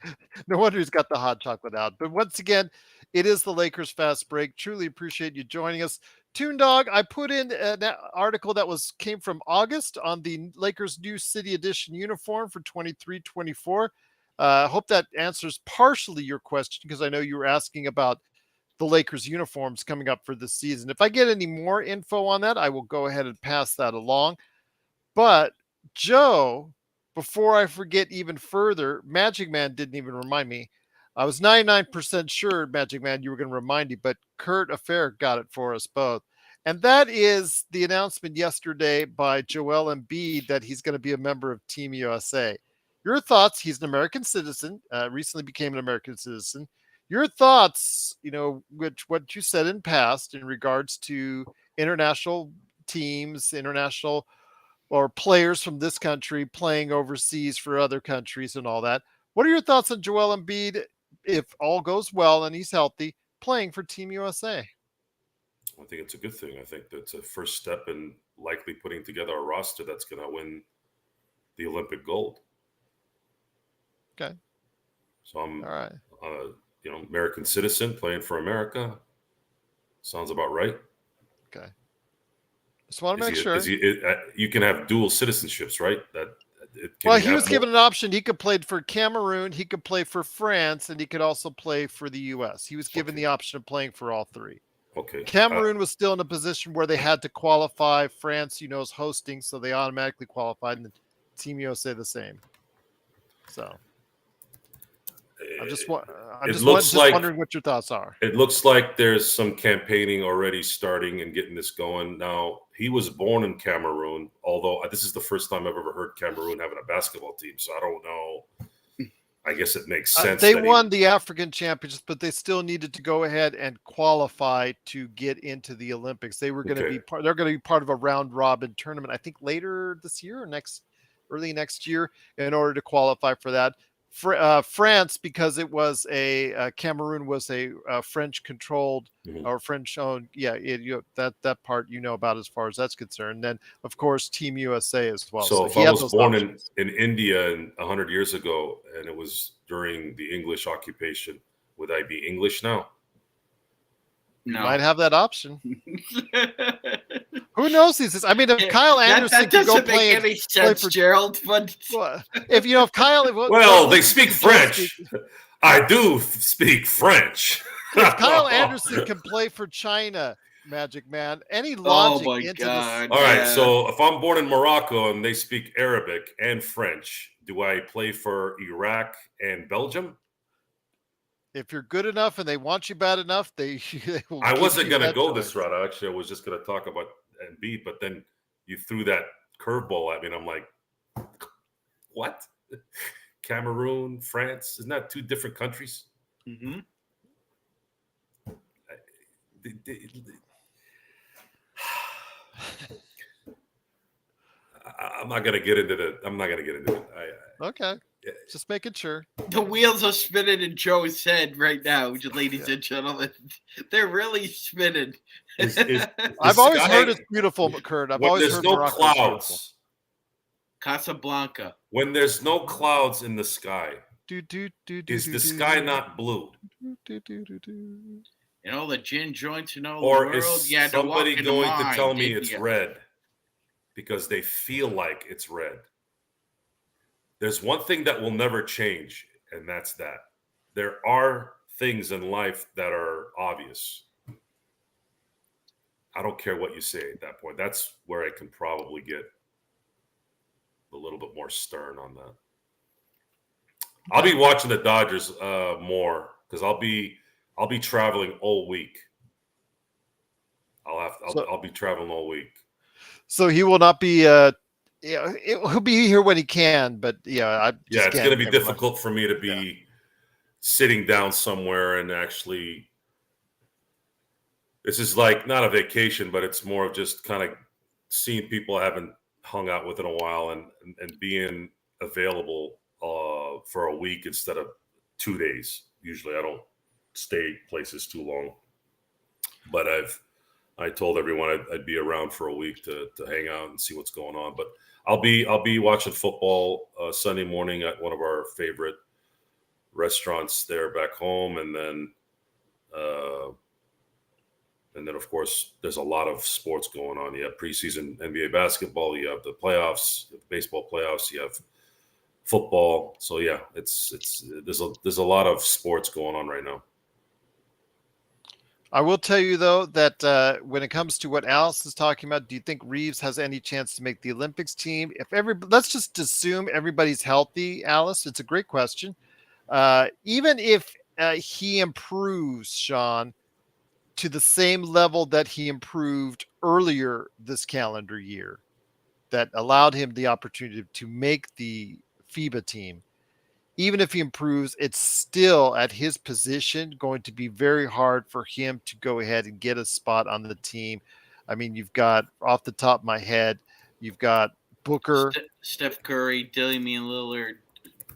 No wonder he's got the hot chocolate out. But once again, it is the Lakers fast break. Truly appreciate you joining us. Toon Dog, I put in an article that came from August on the Lakers new city edition uniform for 23-24. I hope that answers partially your question because I know you were asking about the Lakers uniforms coming up for this season. If I get any more info on that, I will go ahead and pass that along. But Joe, before I forget even further, Magic Man didn't even remind me. I was 99% sure, Magic Man, you were going to remind me, but Kurt Affair got it for us both. And that is the announcement yesterday by Joel Embiid that he's going to be a member of Team USA. Your thoughts? He's an American citizen, recently became an American citizen. Your thoughts, what you said in past in regards to international teams, international or players from this country playing overseas for other countries and all that. What are your thoughts on Joel Embiid, if all goes well and he's healthy, playing for Team USA? I think it's a good thing. I think that's a first step in likely putting together a roster that's going to win the Olympic gold. Okay. So I'm, all right. American citizen playing for America. Sounds about right. Okay. Just want to make sure. You can have dual citizenships, right? He was given an option. He could play for Cameroon, he could play for France, and he could also play for the U.S. He was given the option of playing for all three. Okay. Cameroon was still in a position where they had to qualify. France, is hosting, so they automatically qualified, and the Team USA the same. So I'm just wondering what your thoughts are. It looks like there's some campaigning already starting and getting this going. Now, he was born in Cameroon, although this is the first time I've ever heard Cameroon having a basketball team. So I don't know. I guess it makes sense. They won the African championships, but they still needed to go ahead and qualify to get into the Olympics. They were going to be they're going to be part of a round robin tournament, I think later this year or early next year in order to qualify for that. France, because it was Cameroon was a French controlled Mhm. or French owned. Yeah, that part about as far as that's concerned. Then of course Team USA as well. So So if he I had was those born options. in India 100 years ago and it was during the English occupation, would I be English now? You No. might have that option. Who knows these days? I mean, if Kyle Anderson that could go doesn't make play any play sense, for, Gerald. But well, if Kyle, Well, they listen to speak the Joe French. speak. I do speak French. If Kyle Anderson can play for China, Magic Man, any oh logic my into this? god, All right, yeah. so if I'm born in Morocco and they speak Arabic and French, do I play for Iraq and Belgium? If you're good enough and they want you bad enough, they will I give wasn't you going to that go choice. this route. Actually, I was just going to talk about Embiid, but then you threw that curveball at me, and I'm like, what? Cameroon, France, isn't that two different countries? Mm-hmm. I'm not gonna get into it. I'm not gonna get into it. Okay, just making sure. The wheels are spinning in Joe's head right now, ladies and gentlemen. They're really spinning. I've always heard it's beautiful, Kurt. I've when always there's heard no Morocco's beautiful. clouds, Casablanca. when there's no clouds in the sky, is the sky not blue? And all the gin joints in all Or the world. is Yeah, somebody going to tell me didn't it's ya? red because they feel like it's red? There's one thing that will never change, and that's that. There are things in life that are obvious. I don't care what you say at that point. That's where I can probably get a little bit more stern on that. I'll be watching the Dodgers more because I'll be traveling all week. I'll be traveling all week. So he will not be. He'll be here when he can, but it's going to be difficult for me to be sitting down somewhere and actually. This is like not a vacation, but it's more of just kind of seeing people I haven't hung out with in a while and being available for a week instead of 2 days. Usually I don't stay places too long, but I told everyone I'd be around for a week to hang out and see what's going on. But I'll be watching football Sunday morning at one of our favorite restaurants there back home, and then of course there's a lot of sports going on. You have preseason NBA basketball, you have the playoffs, you have the baseball playoffs, you have football. So yeah, there's a lot of sports going on right now. I will tell you though that when it comes to what Alice is talking about, do you think Reaves has any chance to make the Olympics team? Let's just assume everybody's healthy, Alice. It's a great question. Even if he improves, Sean, to the same level that he improved earlier this calendar year, that allowed him the opportunity to make the FIBA team. Even if he improves, it's still at his position going to be very hard for him to go ahead and get a spot on the team. I mean, you've got, off the top of my head, you've got Booker, Steph Curry, Damian Lillard,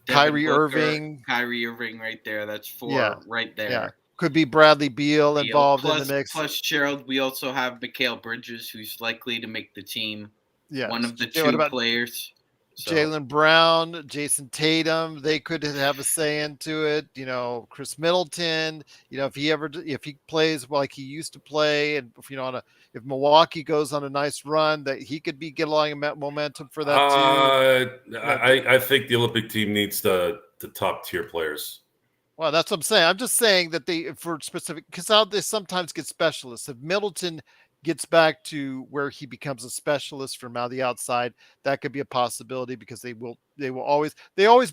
Kyrie Booker, Irving. Kyrie Irving right there. That's four right there. Yeah. Could be Bradley Beal involved in the mix. Plus, Gerald, we also have Mikal Bridges, who's likely to make the team. Yeah. One of the two players. So. Jaylen Brown, Jason Tatum, they could have a say into it. Chris Middleton. If he plays like he used to play, and if Milwaukee goes on a nice run, that he could get along momentum for that too. I think the Olympic team needs the top tier players. Well, that's what I'm saying. I'm just saying that for specific, because they sometimes get specialists. If Middleton gets back to where he becomes a specialist from out the outside, that could be a possibility, because they always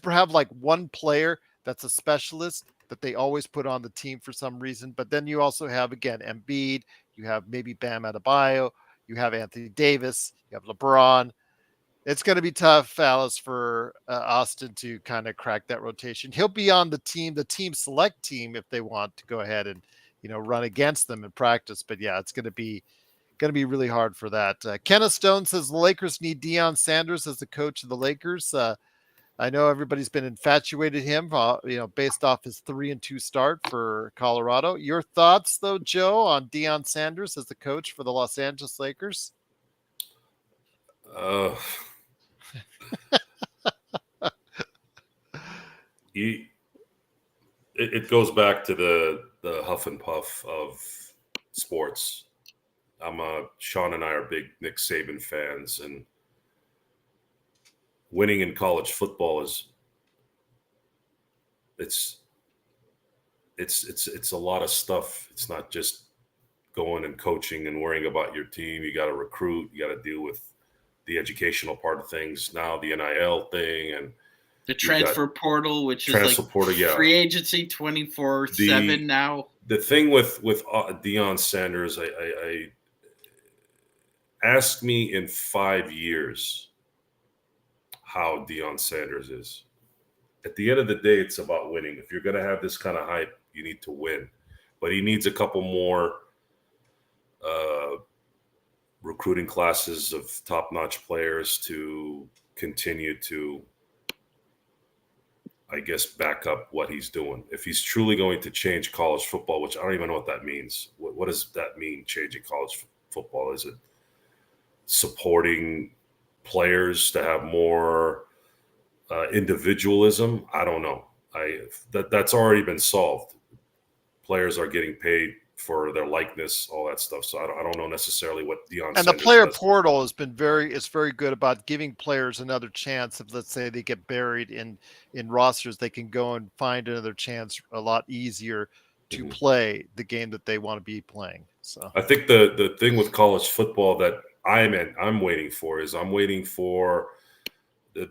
have like one player that's a specialist that they always put on the team for some reason. But then you also have, again, Embiid, you have maybe Bam Adebayo, you have Anthony Davis, you have LeBron. It's going to be tough, Alice, for Austin to kind of crack that rotation. He'll be on the team select team, if they want to go ahead and run against them in practice. But yeah, it's going to be really hard for that. Kenneth Stone says the Lakers need Deion Sanders as the coach of the Lakers. I know everybody's been infatuated him, based off his 3-2 start for Colorado. Your thoughts, though, Joe, on Deion Sanders as the coach for the Los Angeles Lakers? Uh, he, it goes back to the huff and puff of sports. Sean and I are big Nick Saban fans, and winning in college football it's it's a lot of stuff. It's not just going and coaching and worrying about your team. You got to recruit. You got to deal with the educational part of things. Now the NIL thing and the transfer portal, which is like portal, yeah. Free agency 24/7 now. The thing with Deion Sanders, I ask me in 5 years how Deion Sanders is. At the end of the day, it's about winning. If you're going to have this kind of hype, you need to win. But he needs a couple more recruiting classes of top-notch players to continue to, I guess, back up what he's doing. If he's truly going to change college football, which I don't even know what that means. What does that mean, changing college football? Is it supporting players to have more individualism? I don't know. That's already been solved. Players are getting paid for their likeness, all that stuff. So I don't know necessarily what Deion And Sanders the player does. portal has been very good about giving players another chance. If, let's say, they get buried in rosters, they can go and find another chance a lot easier to play the game that they want to be playing. So I think the thing with college football that I'm waiting for is the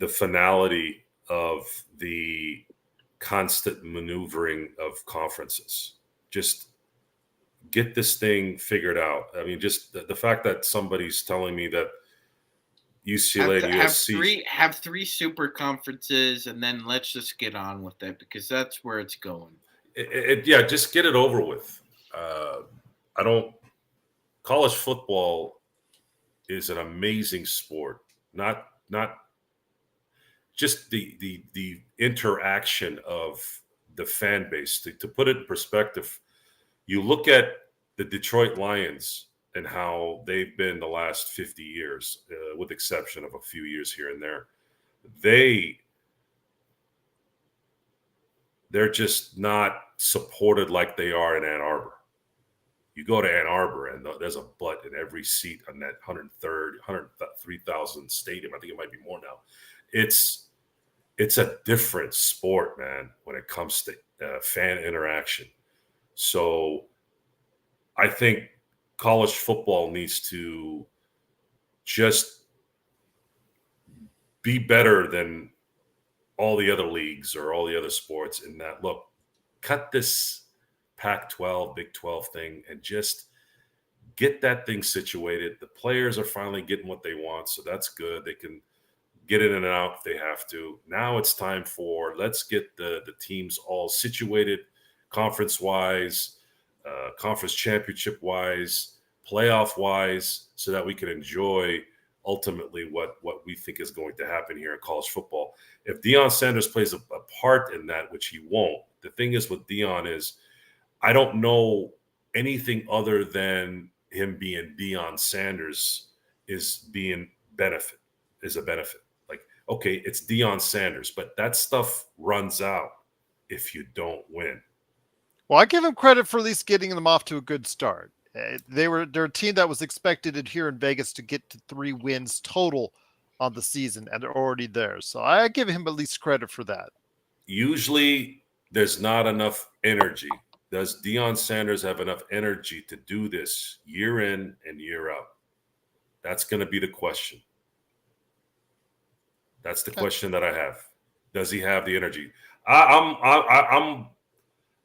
finality of the constant maneuvering of conferences. Just get this thing figured out. I mean, just the fact that somebody's telling me that UCLA and USC have three super conferences, and then let's just get on with it, because that's where it's going. Yeah, just get it over with. College football is an amazing sport. Not just the interaction of the fan base. To put it in perspective, you look at the Detroit Lions and how they've been the last 50 years, with exception of a few years here and there. They're just not supported like they are in Ann Arbor. You go to Ann Arbor and there's a butt in every seat on that 103,000 stadium. I think it might be more now. It's a different sport, man, when it comes to fan interaction. So I think college football needs to just be better than all the other leagues or all the other sports in that, look, cut this Pac-12, Big 12 thing and just get that thing situated. The players are finally getting what they want, so that's good. They can get in and out if they have to. Now it's time for, let's get the teams all situated conference-wise, conference championship-wise, playoff-wise, so that we can enjoy ultimately what we think is going to happen here in college football. If Deion Sanders plays a part in that, which he won't, the thing is with Deion is I don't know anything other than him being Deion Sanders is a benefit. Like, okay, it's Deion Sanders, but that stuff runs out if you don't win. Well, I give him credit for at least getting them off to a good start. They're a team that was expected here in Vegas to get to 3 wins total on the season, and they're already there. So I give him at least credit for that. Usually there's not enough energy. Does Deion Sanders have enough energy to do this year in and year out? That's going to be the question. That's the question that I have. Does he have the energy?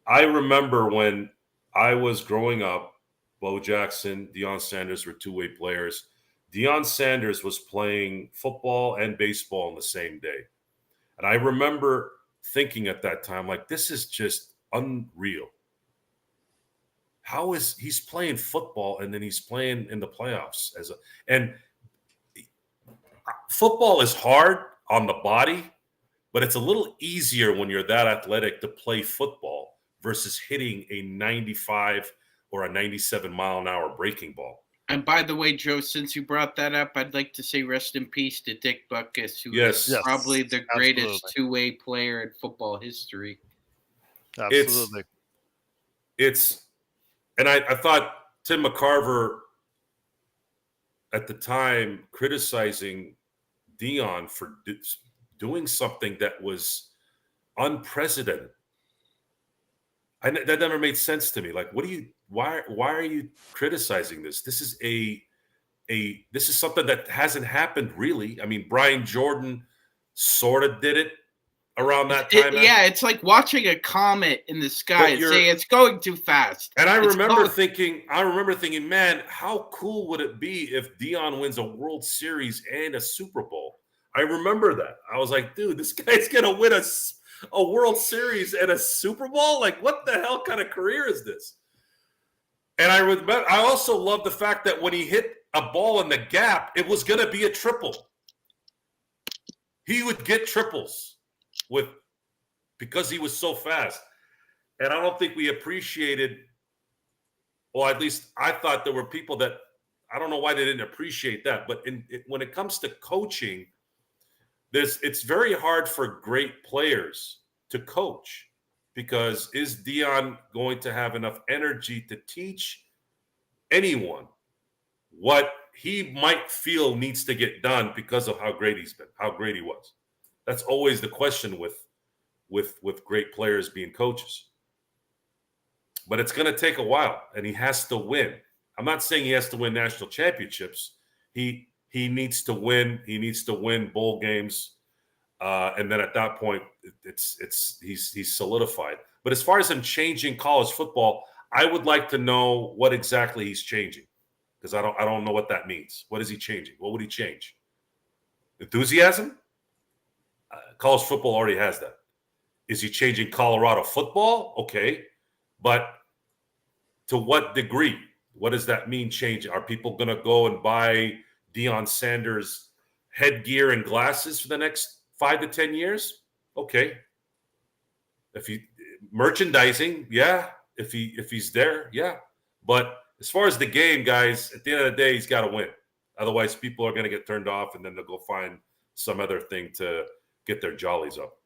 I remember when I was growing up, Bo Jackson, Deion Sanders were two-way players. Deion Sanders was playing football and baseball on the same day. And I remember thinking at that time, like, this is just unreal. How is he's playing football and then he's playing in the playoffs and football is hard on the body, but it's a little easier when you're that athletic to play football versus hitting a 95 or a 97 mile an hour breaking ball. And by the way, Joe, since you brought that up, I'd like to say rest in peace to Dick Butkus, who Yes. is probably the greatest absolutely. two-way player in football history. Absolutely. And I thought Tim McCarver at the time criticizing Dion for doing something that was unprecedented. That never made sense to me. Like, why are you criticizing this? This is this is something that hasn't happened really. I mean, Brian Jordan sort of did it around that time. It's like watching a comet in the sky and saying it's going too fast. And I remember thinking, man, how cool would it be if Dion wins a World Series and a Super Bowl? I remember that. I was like, dude, this guy's gonna win a World Series and a Super Bowl? Like, what the hell kind of career is this? And I also love the fact that when he hit a ball in the gap, it was gonna be a triple. He would get triples because he was so fast. And I don't think we appreciated, well, at least I thought there were people that, I don't know why they didn't appreciate that. But when it comes to coaching, it's very hard for great players to coach, because is Dion going to have enough energy to teach anyone what he might feel needs to get done because of how great he's been, how great he was? That's always the question with great players being coaches. But it's going to take a while, and he has to win. I'm not saying he has to win national championships. He needs to win. He needs to win bowl games, and then at that point, he's solidified. But as far as him changing college football, I would like to know what exactly he's changing, because I don't know what that means. What is he changing? What would he change? Enthusiasm? College football already has that. Is he changing Colorado football? Okay. But to what degree? What does that mean, change? Are people going to go and buy Deion Sanders headgear and glasses for the next 5 to 10 years? Okay. Merchandising, yeah. If he's there, yeah. But as far as the game, guys, at the end of the day, he's got to win. Otherwise, people are going to get turned off, and then they'll go find some other thing to get their jollies up.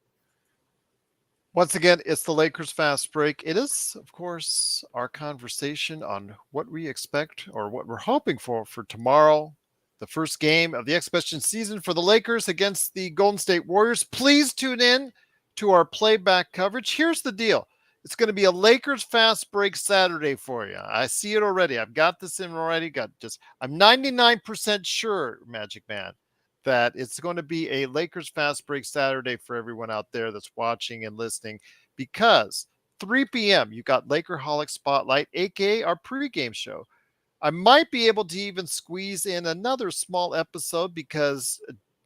Once again, it's the Lakers Fast Break. It is, of course, our conversation on what we expect, or what we're hoping for tomorrow, the first game of the exhibition season for the Lakers against the Golden State Warriors. Please tune in to our playback coverage. Here's the deal. It's going to be a Lakers Fast Break Saturday for you. I see it already. I've got this in already. I'm 99% sure, Magic Man, that it's going to be a Lakers Fast Break Saturday for everyone out there that's watching and listening, because 3 p.m. you got Lakerholic Spotlight, aka our pregame show. I might be able to even squeeze in another small episode, because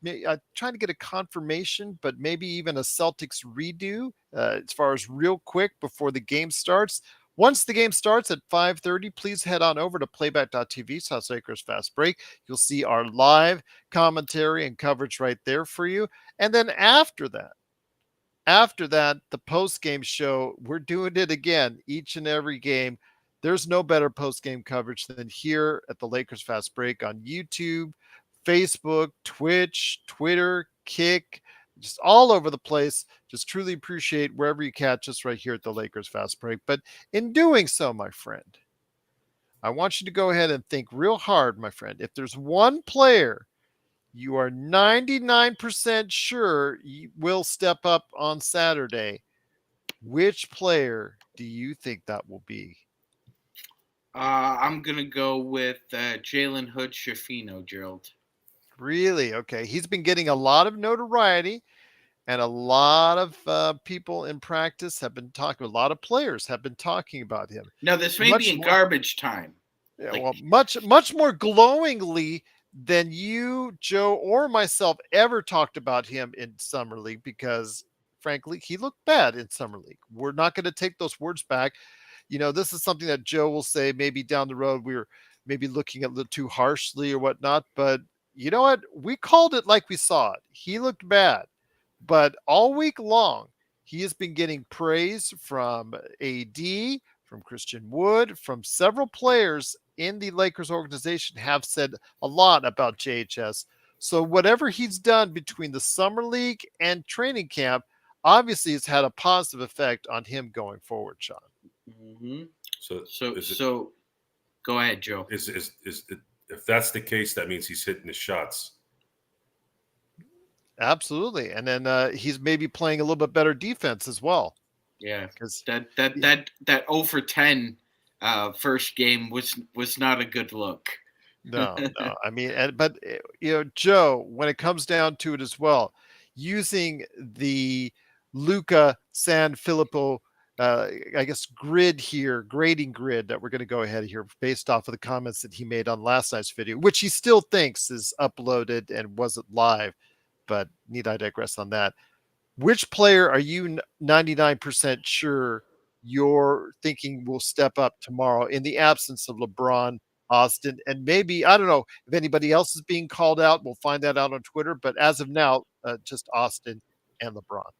I'm trying to get a confirmation, but maybe even a Celtics redo as far as real quick before the game starts. Once the game starts at 5:30, please head on over to playback.tv/ Lakers Fast Break. You'll see our live commentary and coverage right there for you. And then after that, the post-game show, we're doing it again each and every game. There's no better post-game coverage than here at the Lakers Fast Break on YouTube, Facebook, Twitch, Twitter, Kick, just all over the place. Just truly appreciate wherever you catch us right here at the Lakers Fast Break. But in doing so, my friend, I want you to go ahead and think real hard, my friend. If there's one player you are 99% sure will step up on Saturday, which player do you think that will be? I'm going to go with Jalen Hood-Schifino, Gerald. Really? Okay. He's been getting a lot of notoriety, and a lot of people in practice have been talking, a lot of players have been talking about him. Now, this may be in garbage time. Yeah, well, much more glowingly than you, Joe, or myself ever talked about him in Summer League, because, frankly, he looked bad in Summer League. We're not going to take those words back. This is something that Joe will say maybe down the road. We were maybe looking at a little too harshly or whatnot, but you know what? We called it like we saw it. He looked bad. But all week long, he has been getting praise from AD, from Christian Wood, from several players in the Lakers organization have said a lot about JHS. So whatever he's done between the summer league and training camp, obviously it's had a positive effect on him going forward, Sean. Mm-hmm. So So is it so go ahead, Joe. is it, if that's the case, that means he's hitting his shots. Absolutely. And then he's maybe playing a little bit better defense as well. Yeah, Because that 0 for 10 first game was not a good look. no, no. I mean, but Joe, when it comes down to it as well, using the Luca San Filippo, I guess grid here, grading grid that we're going to go ahead here based off of the comments that he made on last night's video, which he still thinks is uploaded and wasn't live. But need I digress on that? Which player are you 99% sure you're thinking will step up tomorrow in the absence of LeBron, Austin, and maybe, I don't know if anybody else is being called out. We'll find that out on Twitter. But as of now, just Austin and LeBron.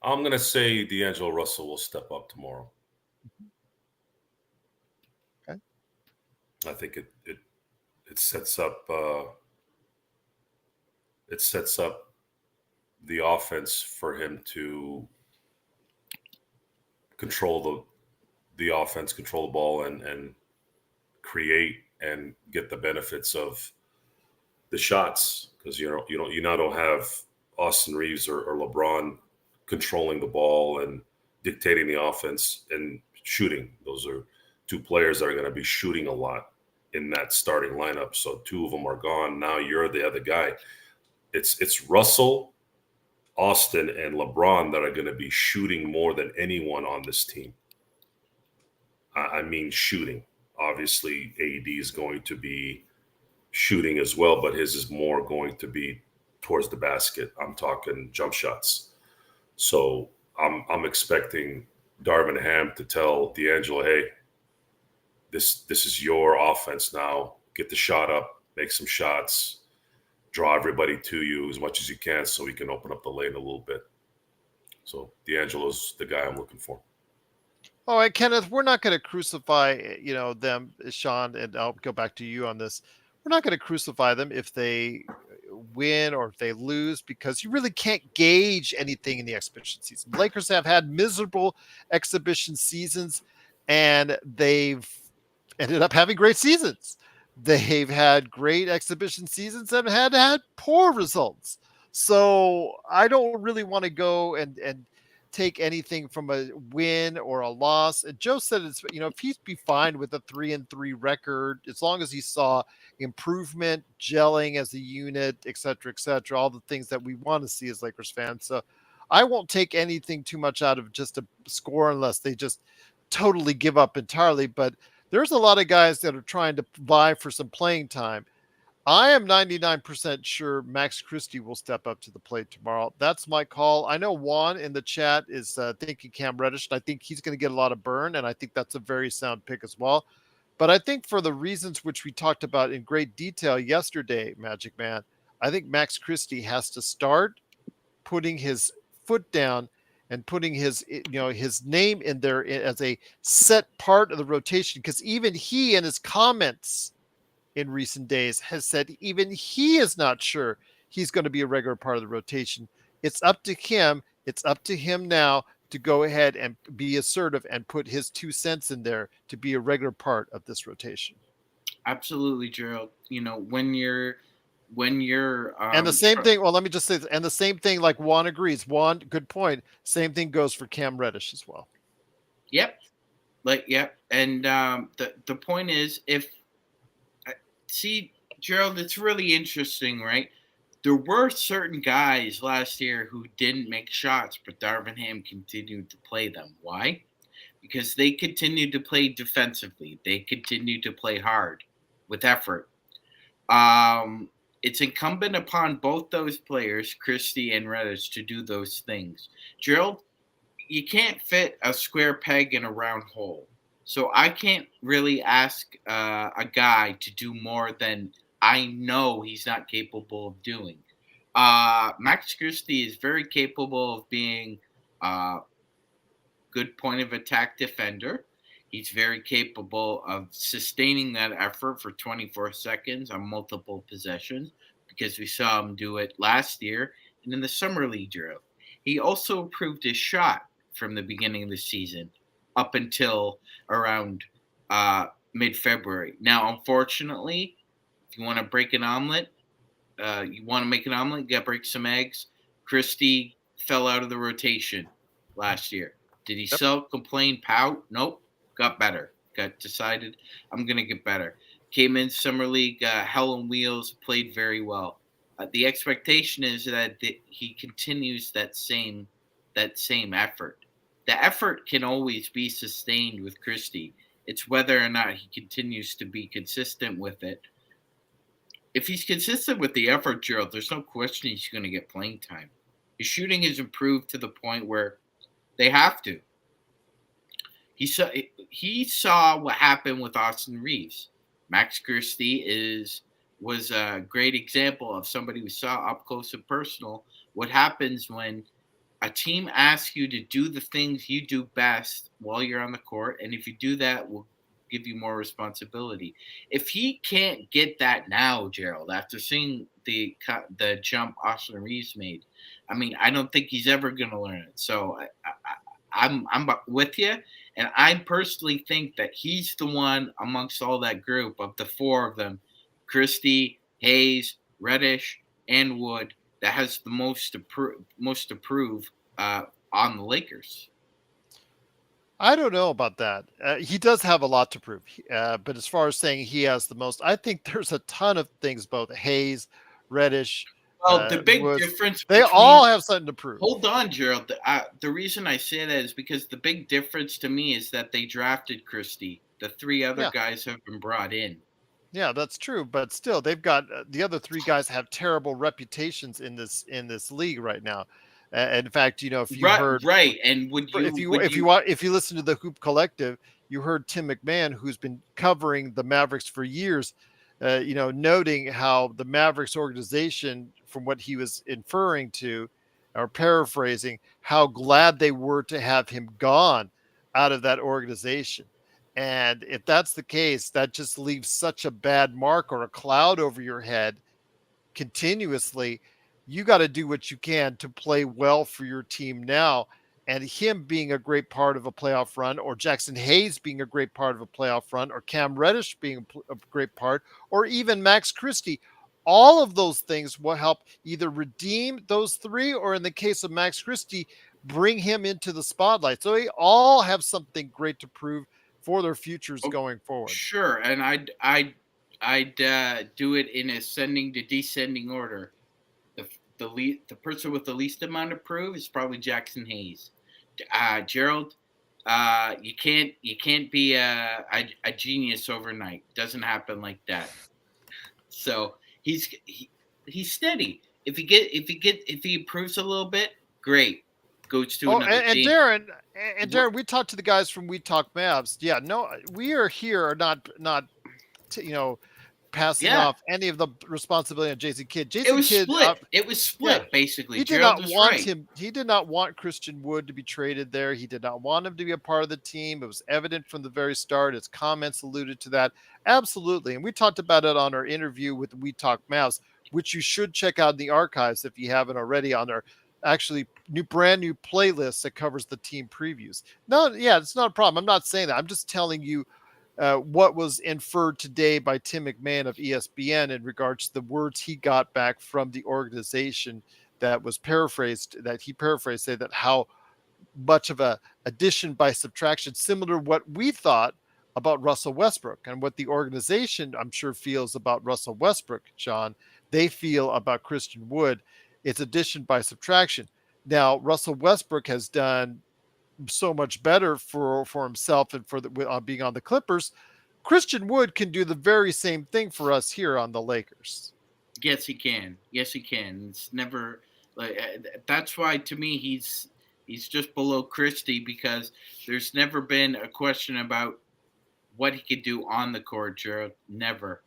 I'm gonna say D'Angelo Russell will step up tomorrow. Okay. I think it sets up the offense for him to control the offense, control the ball, and create and get the benefits of the shots, because you now don't have Austin Reaves or LeBron controlling the ball and dictating the offense and shooting. Those are two players that are going to be shooting a lot in that starting lineup. So two of them are gone. Now you're the other guy. It's Russell, Austin, and LeBron that are going to be shooting more than anyone on this team. I mean shooting. Obviously, AD is going to be shooting as well, but his is more going to be towards the basket. I'm talking jump shots. So I'm expecting Darvin Ham to tell D'Angelo, hey, this is your offense now. Get the shot up, make some shots, draw everybody to you as much as you can so we can open up the lane a little bit. So D'Angelo's the guy I'm looking for. All right, Kenneth, we're not going to crucify, them, Sean, and I'll go back to you on this. We're not going to crucify them if they win or if they lose, because you really can't gauge anything in the exhibition season. The Lakers have had miserable exhibition seasons, and they've ended up having great seasons. They've had great exhibition seasons and had poor results. So I don't really want to go and take anything from a win or a loss. And Joe said it's, if he'd be fine with a 3-3 record, as long as he saw improvement, gelling as a unit, et cetera, all the things that we want to see as Lakers fans. So I won't take anything too much out of just a score unless they just totally give up entirely. But there's a lot of guys that are trying to vie for some playing time. I am 99% sure Max Christie will step up to the plate tomorrow. That's my call. I know Juan in the chat is thinking Cam Reddish, and I think he's going to get a lot of burn, and I think that's a very sound pick as well. But I think for the reasons which we talked about in great detail yesterday, Magic Man, I think Max Christie has to start putting his foot down and putting his name in there as a set part of the rotation, because even he in his comments in recent days has said even he is not sure he's going to be a regular part of the rotation. It's up to him. It's up to him now to go ahead and be assertive and put his 2 cents in there to be a regular part of this rotation. Absolutely, Gerald. When you're And the same thing, well, let me just say this, and the same thing, like Juan agrees. Juan, good point. Same thing goes for Cam Reddish as well. Yep. Yep. And the point is, if see, Gerald, it's really interesting, right? There were certain guys last year who didn't make shots, but Darvin Ham continued to play them. Why? Because they continued to play defensively. They continued to play hard with effort. It's incumbent upon both those players, Christie and Reddish, to do those things. Gerald, you can't fit a square peg in a round hole. So I can't really ask a guy to do more than I know he's not capable of doing. Max Christie is very capable of being a good point of attack defender. He's very capable of sustaining that effort for 24 seconds on multiple possessions because we saw him do it last year and in the summer league drill. He also improved his shot from the beginning of the season up until around mid February. Now, unfortunately, if you want to break an omelet, you want to make an omelet, you got to break some eggs. Christie fell out of the rotation last year. Did he Yep. sulk, complain, pout? Nope. Got better. Got decided I'm going to get better. Came in summer league, hell on wheels, played very well. The expectation is that he continues that same effort. The effort can always be sustained with Christie. It's whether or not he continues to be consistent with it. If he's consistent with the effort, Gerald, there's no question he's going to get playing time. His shooting has improved to the point where they have to. He saw what happened with Austin Reaves. Max Christie was a great example of somebody who saw up close and personal what happens when a team asks you to do the things you do best while you're on the court, and if you do that, we'll give you more responsibility. If he can't get that now, Gerald, after seeing the jump Austin Reaves made, I mean, I don't think he's ever going to learn it. So I'm with you, and I personally think that he's the one amongst all that group of the four of them, Christie, Hayes, Reddish, and Wood, that has the most to prove on the Lakers. I don't know about that. He does have a lot to prove, but as far as saying he has the most, I think there's a ton of things. Both Hayes, Reddish, Well, the big Woods, difference they between all have something to prove. hold on, Gerald. The reason I say that is because the big difference to me is that they drafted Christie. The three other Yeah. guys have been brought in. Yeah, that's true, but still, they've got the other three guys have terrible reputations in this league right now. In fact, if you heard Right, and if you listen to the Hoop Collective, you heard Tim McMahon, who's been covering the Mavericks for years, noting how the Mavericks organization, from what he was inferring to, or paraphrasing, how glad they were to have him gone out of that organization. And if that's the case, that just leaves such a bad mark or a cloud over your head continuously. You got to do what you can to play well for your team now. And him being a great part of a playoff run, or Jackson Hayes being a great part of a playoff run, or Cam Reddish being a great part, or even Max Christie, all of those things will help either redeem those three, or in the case of Max Christie, bring him into the spotlight. So they all have something great to prove for their futures going forward. Sure, and I'd do it in ascending to descending order. The person with the least amount to prove is probably Jackson Hayes. Gerald, you can't be a genius overnight. Doesn't happen like that. So he's steady. If he improves a little bit, great. Goes to another and team. Darren, we talked to the guys from We Talk Mavs. Yeah, no, we are here not passing off any of the responsibility on Jason Kidd. Jason Kidd, it was split basically. He did Gerald not want right. him. He did not want Christian Wood to be traded there. He did not want him to be a part of the team. It was evident from the very start. His comments alluded to that. Absolutely. And we talked about it on our interview with We Talk Mavs, which you should check out in the archives if you haven't already, on our actually brand new playlist that covers the team previews. No, yeah, it's not a problem. I'm not saying that. I'm just telling you what was inferred today by Tim McMahon of ESPN in regards to the words he got back from the organization that he paraphrased, say that how much of a addition by subtraction, similar to what we thought about Russell Westbrook, and what the organization, I'm sure, feels about Russell Westbrook, John, they feel about Christian Wood. It's addition by subtraction. Now, Russell Westbrook has done so much better for himself and for being on the Clippers. Christian Wood can do the very same thing for us here on the Lakers. Yes, he can. It's never like that's why to me he's just below Christie, because there's never been a question about what he could do on the court, Gerald. Never.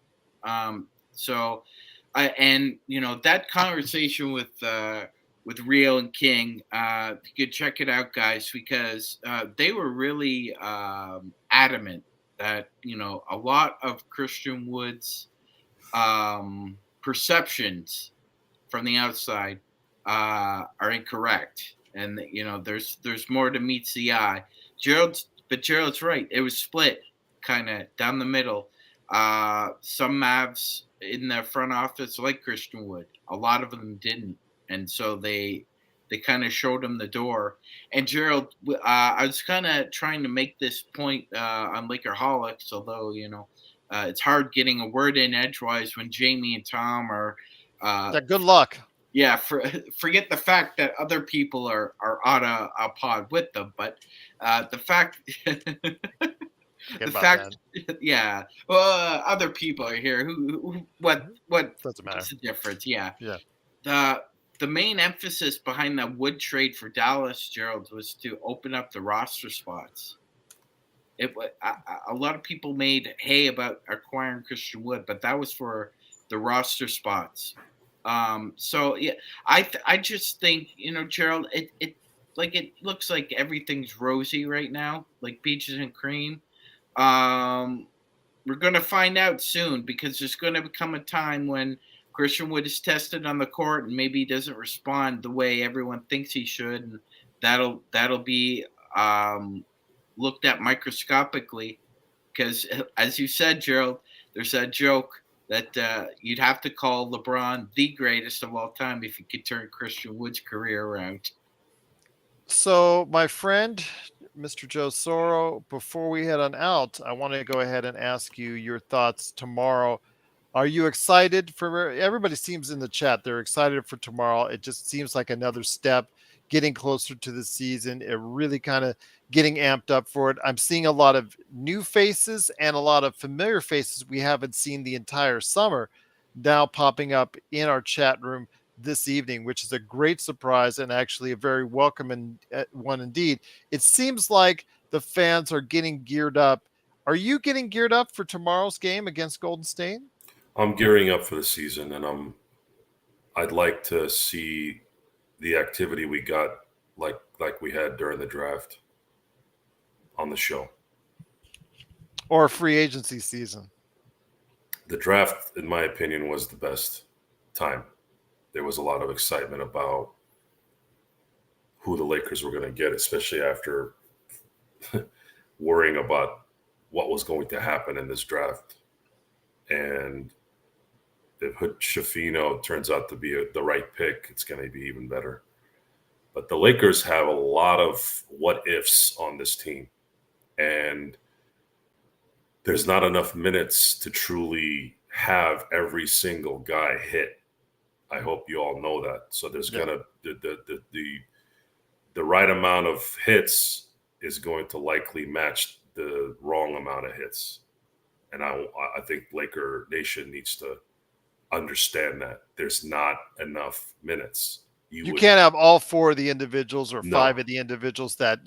And that conversation with Rio and King, you could check it out, guys, because they were really adamant that a lot of Christian Wood's perceptions from the outside are incorrect, and there's more to meets the eye. Gerald's right. It was split, kind of down the middle. Some Mavs in the front office like Christian Wood. A lot of them didn't, and so they kind of showed him the door. And Gerald, I was kind of trying to make this point on Lakerholics, although it's hard getting a word in edgewise when Jamie and Tom are. Yeah, good luck. Yeah, forget the fact that other people are on a pod with them, but the fact the fact yeah, well, other people are here. What doesn't matter. What's the difference? Yeah. Yeah. The main emphasis behind that Wood trade for Dallas, Gerald, was to open up the roster spots. A lot of people made hay about acquiring Christian Wood, but that was for the roster spots. So yeah, I just think Gerald, it looks like everything's rosy right now, like peaches and cream. We're gonna find out soon, because there's gonna become a time when Christian Wood is tested on the court and maybe he doesn't respond the way everyone thinks he should, and that'll be looked at microscopically, because as you said, Gerald, there's that joke that you'd have to call LeBron the greatest of all time if you could turn Christian Wood's career around. So, my friend, Mr. Joe Soro, before we head on out, I want to go ahead and ask you your thoughts tomorrow. Are you excited for everybody? Seems in the chat they're excited for tomorrow. It just seems like another step getting closer to the season. It really kind of getting amped up for it. I'm seeing a lot of new faces and a lot of familiar faces we haven't seen the entire summer now popping up in our chat room this evening, which is a great surprise and actually a very welcome one indeed. It seems like the fans are getting geared up. Are you getting geared up for tomorrow's game against Golden State? I'm gearing up for the season, and I'd like to see the activity we got like we had during the draft on the show. Or free agency season. The draft, in my opinion, was the best time. There was a lot of excitement about who the Lakers were going to get, especially after worrying about what was going to happen in this draft. And if Shafino turns out to be the right pick, it's going to be even better. But the Lakers have a lot of what ifs on this team. And there's not enough minutes to truly have every single guy hit. I hope you all know that. So there's gonna the right amount of hits is going to likely match the wrong amount of hits. And I think Laker Nation needs to understand that there's not enough minutes. You can't have all four of the individuals or five of the individuals that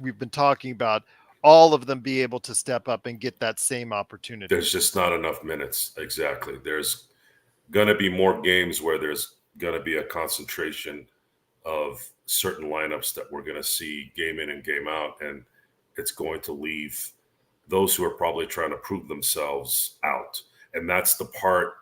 we've been talking about, all of them be able to step up and get that same opportunity. There's just not enough minutes. Exactly. There's going to be more games where there's going to be a concentration of certain lineups that we're going to see game in and game out, and it's going to leave those who are probably trying to prove themselves out. And that's the part,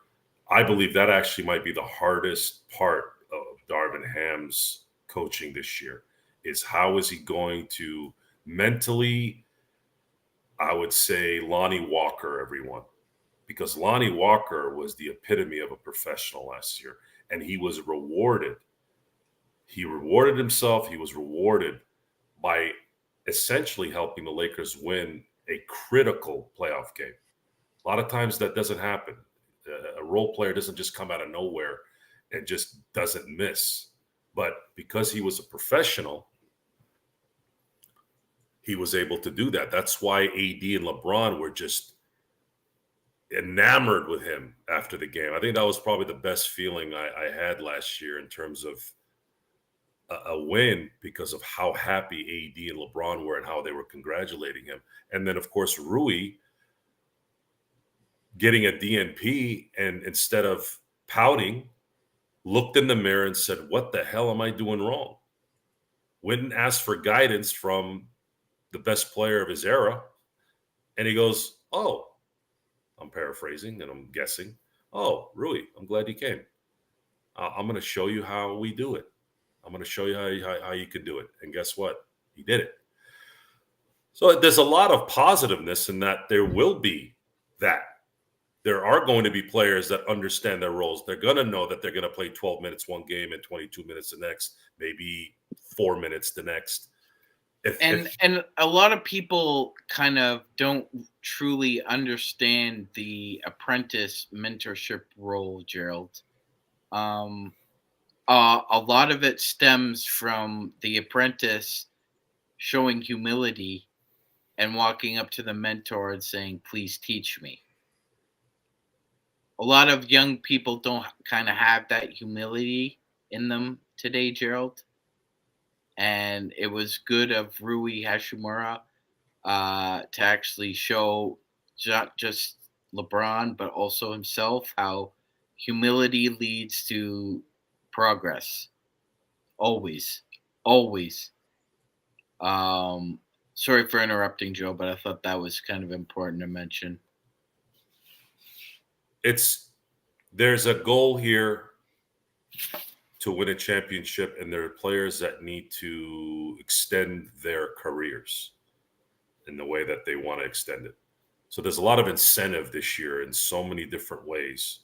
I believe that actually might be the hardest part of Darvin Ham's coaching this year, is how is he going to mentally, I would say, Lonnie Walker everyone. Because Lonnie Walker was the epitome of a professional last year, and he was rewarded. He rewarded himself. He was rewarded by essentially helping the Lakers win a critical playoff game. A lot of times that doesn't happen. A role player doesn't just come out of nowhere and just doesn't miss. But because he was a professional, he was able to do that. That's why AD and LeBron were just enamored with him after the game. I think that was probably the best feeling I had last year in terms of a win, because of how happy AD and LeBron were and how they were congratulating him. And then, of course, Rui getting a DNP, and instead of pouting, looked in the mirror and said, "What the hell am I doing wrong?" Went and asked for guidance from the best player of his era. And he goes, "Oh," I'm paraphrasing and I'm guessing, "Oh, Rui, I'm glad you came. I'm going to show you how we do it. I'm going to show you how you can do it." And guess what? He did it. So there's a lot of positiveness in that. There will be that. There are going to be players that understand their roles. They're going to know that they're going to play 12 minutes one game and 22 minutes the next, maybe 4 minutes the next. And a lot of people kind of don't truly understand the apprentice mentorship role, Gerald. A lot of it stems from the apprentice showing humility and walking up to the mentor and saying, "Please teach me." A lot of young people don't kind of have that humility in them today, Gerald. And it was good of Rui Hashimura to actually show not just LeBron, but also himself, how humility leads to progress. Always. Always. Um, Sorry for interrupting, Joe, but I thought that was kind of important to mention. There's a goal here to win a championship, and there are players that need to extend their careers in the way that they want to extend it. So there's a lot of incentive this year in so many different ways.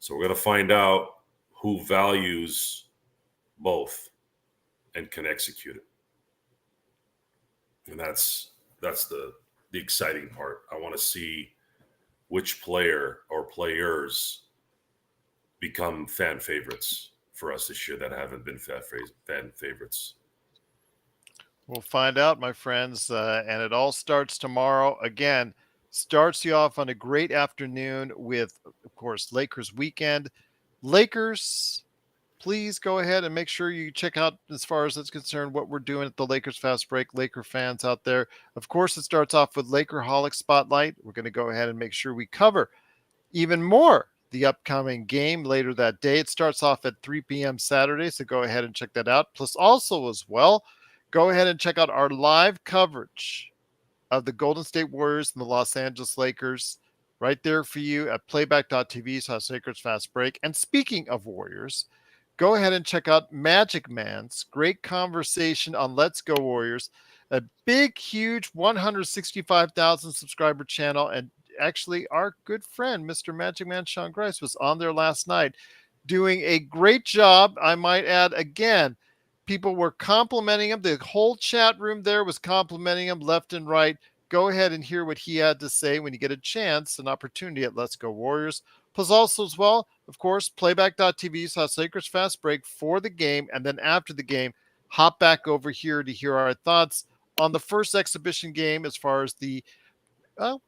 So we're going to find out who values both and can execute it. And that's the exciting part. I want to see which player or players become fan favorites for us this year that haven't been fan favorites. We'll find out, my friends, and it all starts tomorrow. Again, starts you off on a great afternoon with, of course, Lakers weekend. Lakers, please go ahead and make sure you check out, as far as it's concerned, what we're doing at the Lakers Fast Break. Laker fans out there, of course, it starts off with Lakerholic Spotlight. We're going to go ahead and make sure we cover even more the upcoming game later that day. It starts off at 3 p.m. Saturday, so go ahead and check that out. Plus, also as well, go ahead and check out our live coverage of the Golden State Warriors and the Los Angeles Lakers right there for you at playback.tv/Lakers Fast Break. And speaking of Warriors, go ahead and check out Magic Man's great conversation on Let's Go Warriors, a big, huge 165,000 subscriber channel. And actually, our good friend, Mr. Magic Man Sean Grice, was on there last night doing a great job. I might add, again, people were complimenting him. The whole chat room there was complimenting him left and right. Go ahead and hear what he had to say when you get a chance, an opportunity at Let's Go Warriors. Plus, also as well, of course, playback.tv/Lakers Fast Break for the game. And then after the game, hop back over here to hear our thoughts on the first exhibition game as far as the, well,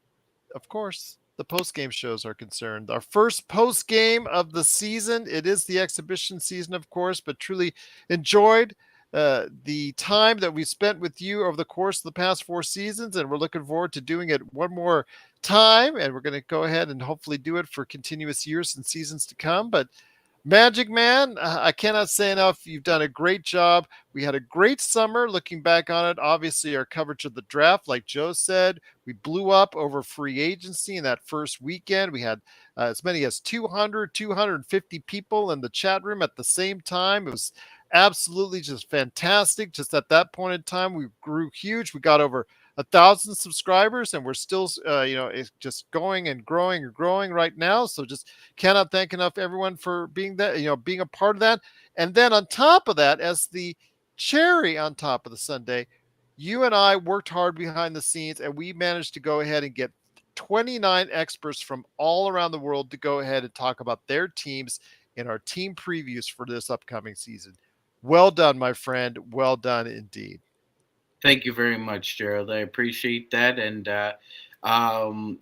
of course, the post-game shows are concerned. Our first post-game of the season. It is the exhibition season, of course, but truly enjoyed the time that we spent with you over the course of the past 4 seasons, and we're looking forward to doing it one more time, and we're going to go ahead and hopefully do it for continuous years and seasons to come. But Magic Man, I cannot say enough. You've done a great job. We had a great summer looking back on it. Obviously, our coverage of the draft, like Joe said, we blew up over free agency in that first weekend. We had as many as 200, 250 people in the chat room at the same time. It was absolutely just fantastic. Just at that point in time, we grew huge. We got over 1,000 subscribers, and we're still, it's just going and growing and growing right now. So just cannot thank enough everyone for being that, being a part of that. And then on top of that, as the cherry on top of the sundae, you and I worked hard behind the scenes, and we managed to go ahead and get 29 experts from all around the world to go ahead and talk about their teams in our team previews for this upcoming season. Well done, my friend. Well done indeed. Thank you very much, Gerald. I appreciate that. And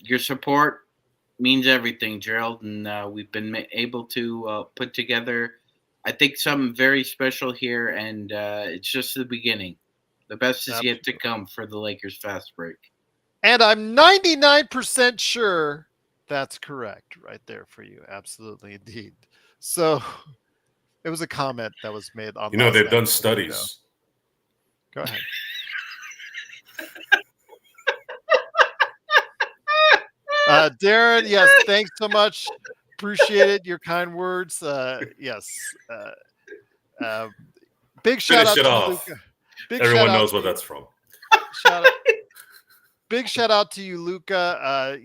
your support means everything, Gerald. And we've been able to put together, I think, something very special here. And it's just the beginning. The best is yet to come for the Lakers Fast Break. And I'm 99% sure That's correct, right there for you. Absolutely, indeed. So it was a comment that was made on You know, last they've done night's show. studies. Go ahead. Darren, yes, thanks so much. Appreciate it. Your kind words. Yes. Uh, big shout Finish out it to you, off. Luca. Big shout Everyone out knows to where you. that's from. Shout out. Big shout out to you, Luca.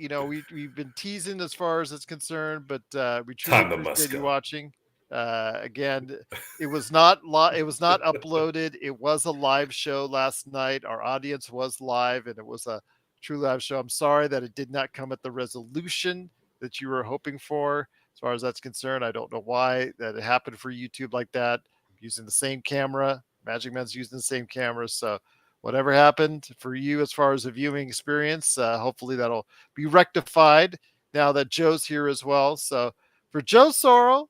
We've been teasing as far as it's concerned, but we truly Tanda appreciate you Muska. watching. Again, it was not uploaded. It was a live show last night. Our audience was live, and it was a true live show. I'm sorry that it did not come at the resolution that you were hoping for. As far as that's concerned, I don't know why that it happened for YouTube like that. Using the same camera, Magic Man's using the same camera, so whatever happened for you as far as a viewing experience, hopefully that'll be rectified now that Joe's here as well. So for Joe Sorrell,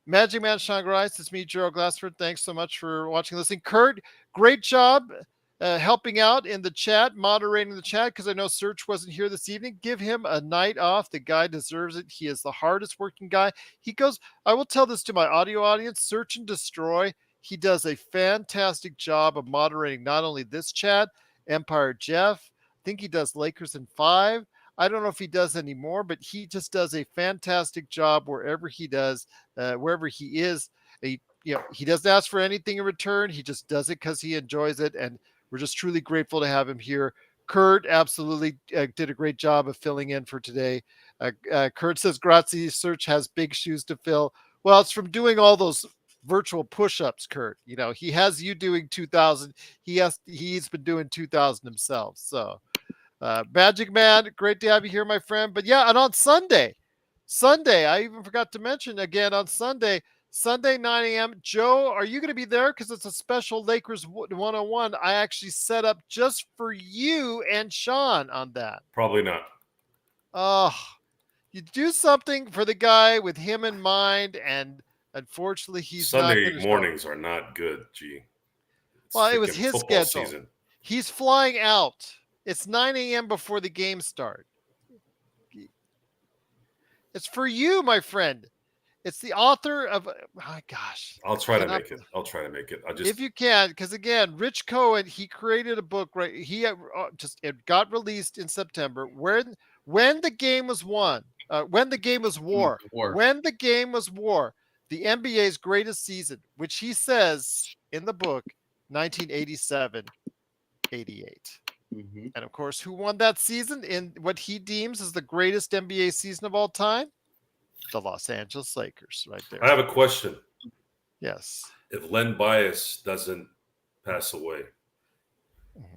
Magic Man Shanghai, it's me, Gerald Glassford. Thanks so much for watching and listening. Kurt, great job helping out in the chat, moderating the chat, because I know Search wasn't here this evening. Give him a night off. The guy deserves it. He is the hardest working guy. He goes, I will tell this to my audio audience, Search and Destroy. He does a fantastic job of moderating not only this chat, Empire Jeff. I think he does Lakers in 5. I don't know if he does any more, but he just does a fantastic job wherever he does, wherever he is. He doesn't ask for anything in return. He just does it because he enjoys it, and we're just truly grateful to have him here. Kurt absolutely did a great job of filling in for today. Kurt says Grazie Search has big shoes to fill. Well, it's from doing all those virtual push-ups, Kurt. He has you doing 2,000. He's been doing 2,000 himself. So Magic Man, great to have you here, my friend. But yeah, and on Sunday, I even forgot to mention again on Sunday 9 a.m. Joe, are you going to be there? Because it's a special Lakers 101. I actually set up just for you and Sean on that. Probably not. Oh, you do something for the guy with him in mind, and unfortunately, he's not Sunday going to show. mornings are not good, G. Well, it was his football schedule. season. He's flying out. It's 9 a.m. before the game start. It's for you, my friend. It's the author of. My gosh. I'll try to make it. If you can, because again, Rich Cohen, he created a book, right? It got released in September. When the game was won, when the game was war, when the game was war, the NBA's greatest season, which he says in the book, 1987, 88. Mm-hmm. And of course, who won that season in what he deems as the greatest NBA season of all time? The Los Angeles Lakers, right there. I have a question. Yes. If Len Bias doesn't pass away,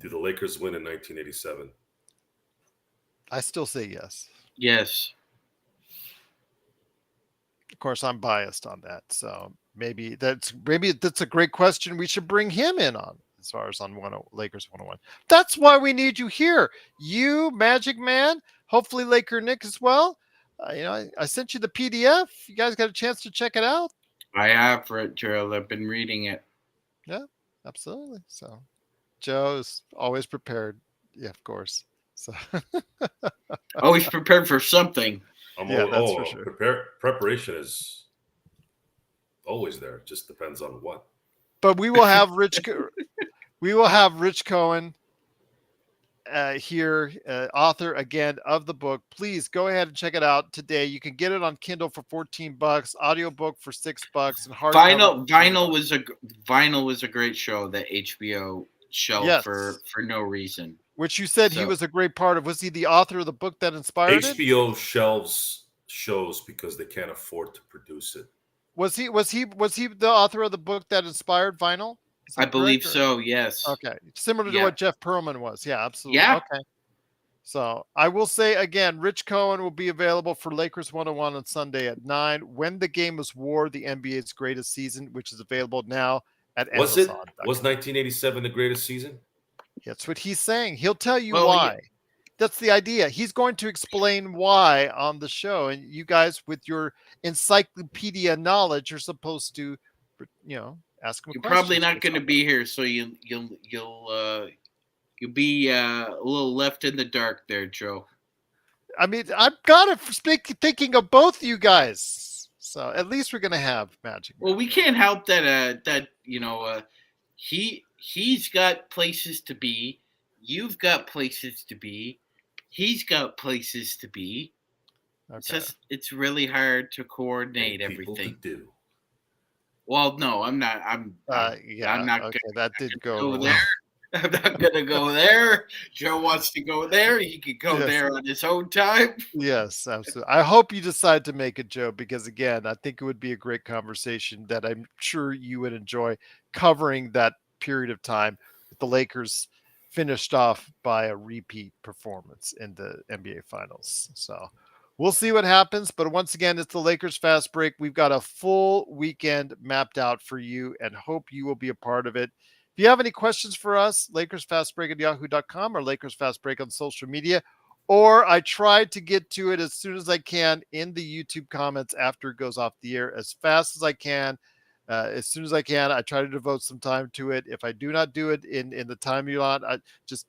do the Lakers win in 1987? I still say yes. Yes. Of course, I'm biased on that, so maybe that's a great question. We should bring him in on as far as on Lakers 101. That's why we need you here. You, Magic Man, hopefully Laker Nick as well. I sent you the PDF. You guys got a chance to check it out? I have, Gerald. I've been reading it. Yeah, absolutely. So Joe is always prepared. Yeah, of course. So always prepared for something. That's for sure. Preparation is always there. It just depends on what. But we will have Rich Cohen here, author again of the book. Please go ahead and check it out today. You can get it on Kindle for $14, audiobook for $6, and hardcover. Vinyl was a great show that HBO shelved for no reason. Which you said he was a great part of. Was he the author of the book that inspired it? HBO shelves shows because they can't afford to produce it. Was he the author of the book that inspired Vinyl? I believe so, yes. Okay. Similar to what Jeff Pearlman was. Yeah, absolutely. Yeah. Okay. So I will say again, Rich Cohen will be available for Lakers 101 on Sunday at 9. When the Game Was War, the NBA's greatest season, which is available now at Amazon. Was 1987 the greatest season? That's what he's saying. He'll tell you why. Yeah. That's the idea. He's going to explain why on the show, and you guys, with your encyclopedia knowledge, are supposed to, ask him. You're probably not going to be here, so you'll be a little left in the dark there, Joe. I mean, I'm kind of thinking of both you guys. So at least we're gonna have Magic. Well, we can't help that he's got places to be. You've got places to be. He's got places to be. Okay. It's really hard to And coordinate people to everything. do. Well, no, I'm not. Yeah. I'm not Okay, that did gonna go go over there. well. I'm not gonna go there. Joe wants to go there. He can go Yes. there on his own time. Yes, absolutely. I hope you decide to make it, Joe, because again, I think it would be a great conversation that I'm sure you would enjoy covering that period of time with the Lakers finished off by a repeat performance in the NBA Finals. So we'll see what happens. But once again, it's the Lakers Fast Break. We've got a full weekend mapped out for you and hope you will be a part of it. If you have any questions for us, LakersFastBreak@yahoo.com or Lakers Fast Break on social media, or I try to get to it as soon as I can in the YouTube comments after it goes off the air as fast as I can. As soon as I can, I try to devote some time to it. If I do not do it in the time you want, I just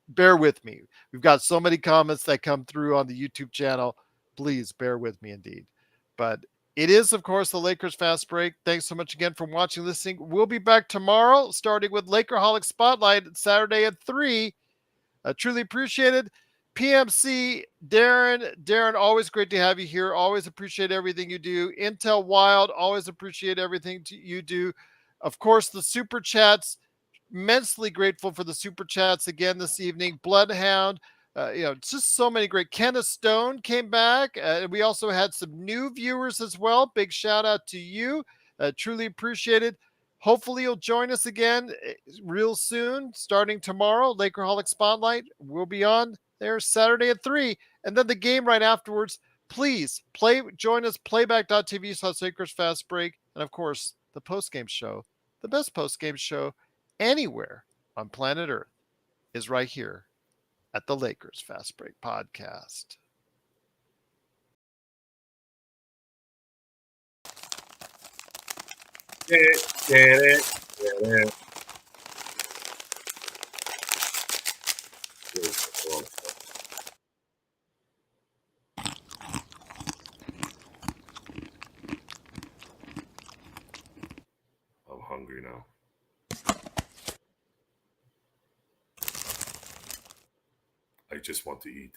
bear with me. We've got so many comments that come through on the YouTube channel. Please bear with me indeed. But it is, of course, the Lakers Fast Break. Thanks so much again for watching, listening. We'll be back tomorrow, starting with Lakerholic Spotlight Saturday at 3. Truly appreciated. PMC, Darren, always great to have you here. Always appreciate everything you do. Intel Wild, always appreciate everything you do. Of course, the super chats, immensely grateful for the super chats again this evening. Bloodhound, just so many great. Kenneth Stone came back. We also had some new viewers as well. Big shout out to you. Truly appreciated. Hopefully you'll join us again real soon, starting tomorrow. Lakerholic Spotlight will be on there Saturday at 3. And then the game right afterwards. Please join us, playback.tv/Lakers Fast Break. And of course, the post-game show, the best post-game show anywhere on planet Earth, is right here at the Lakers Fast Break Podcast. Get it. I'm hungry now. I just want to eat.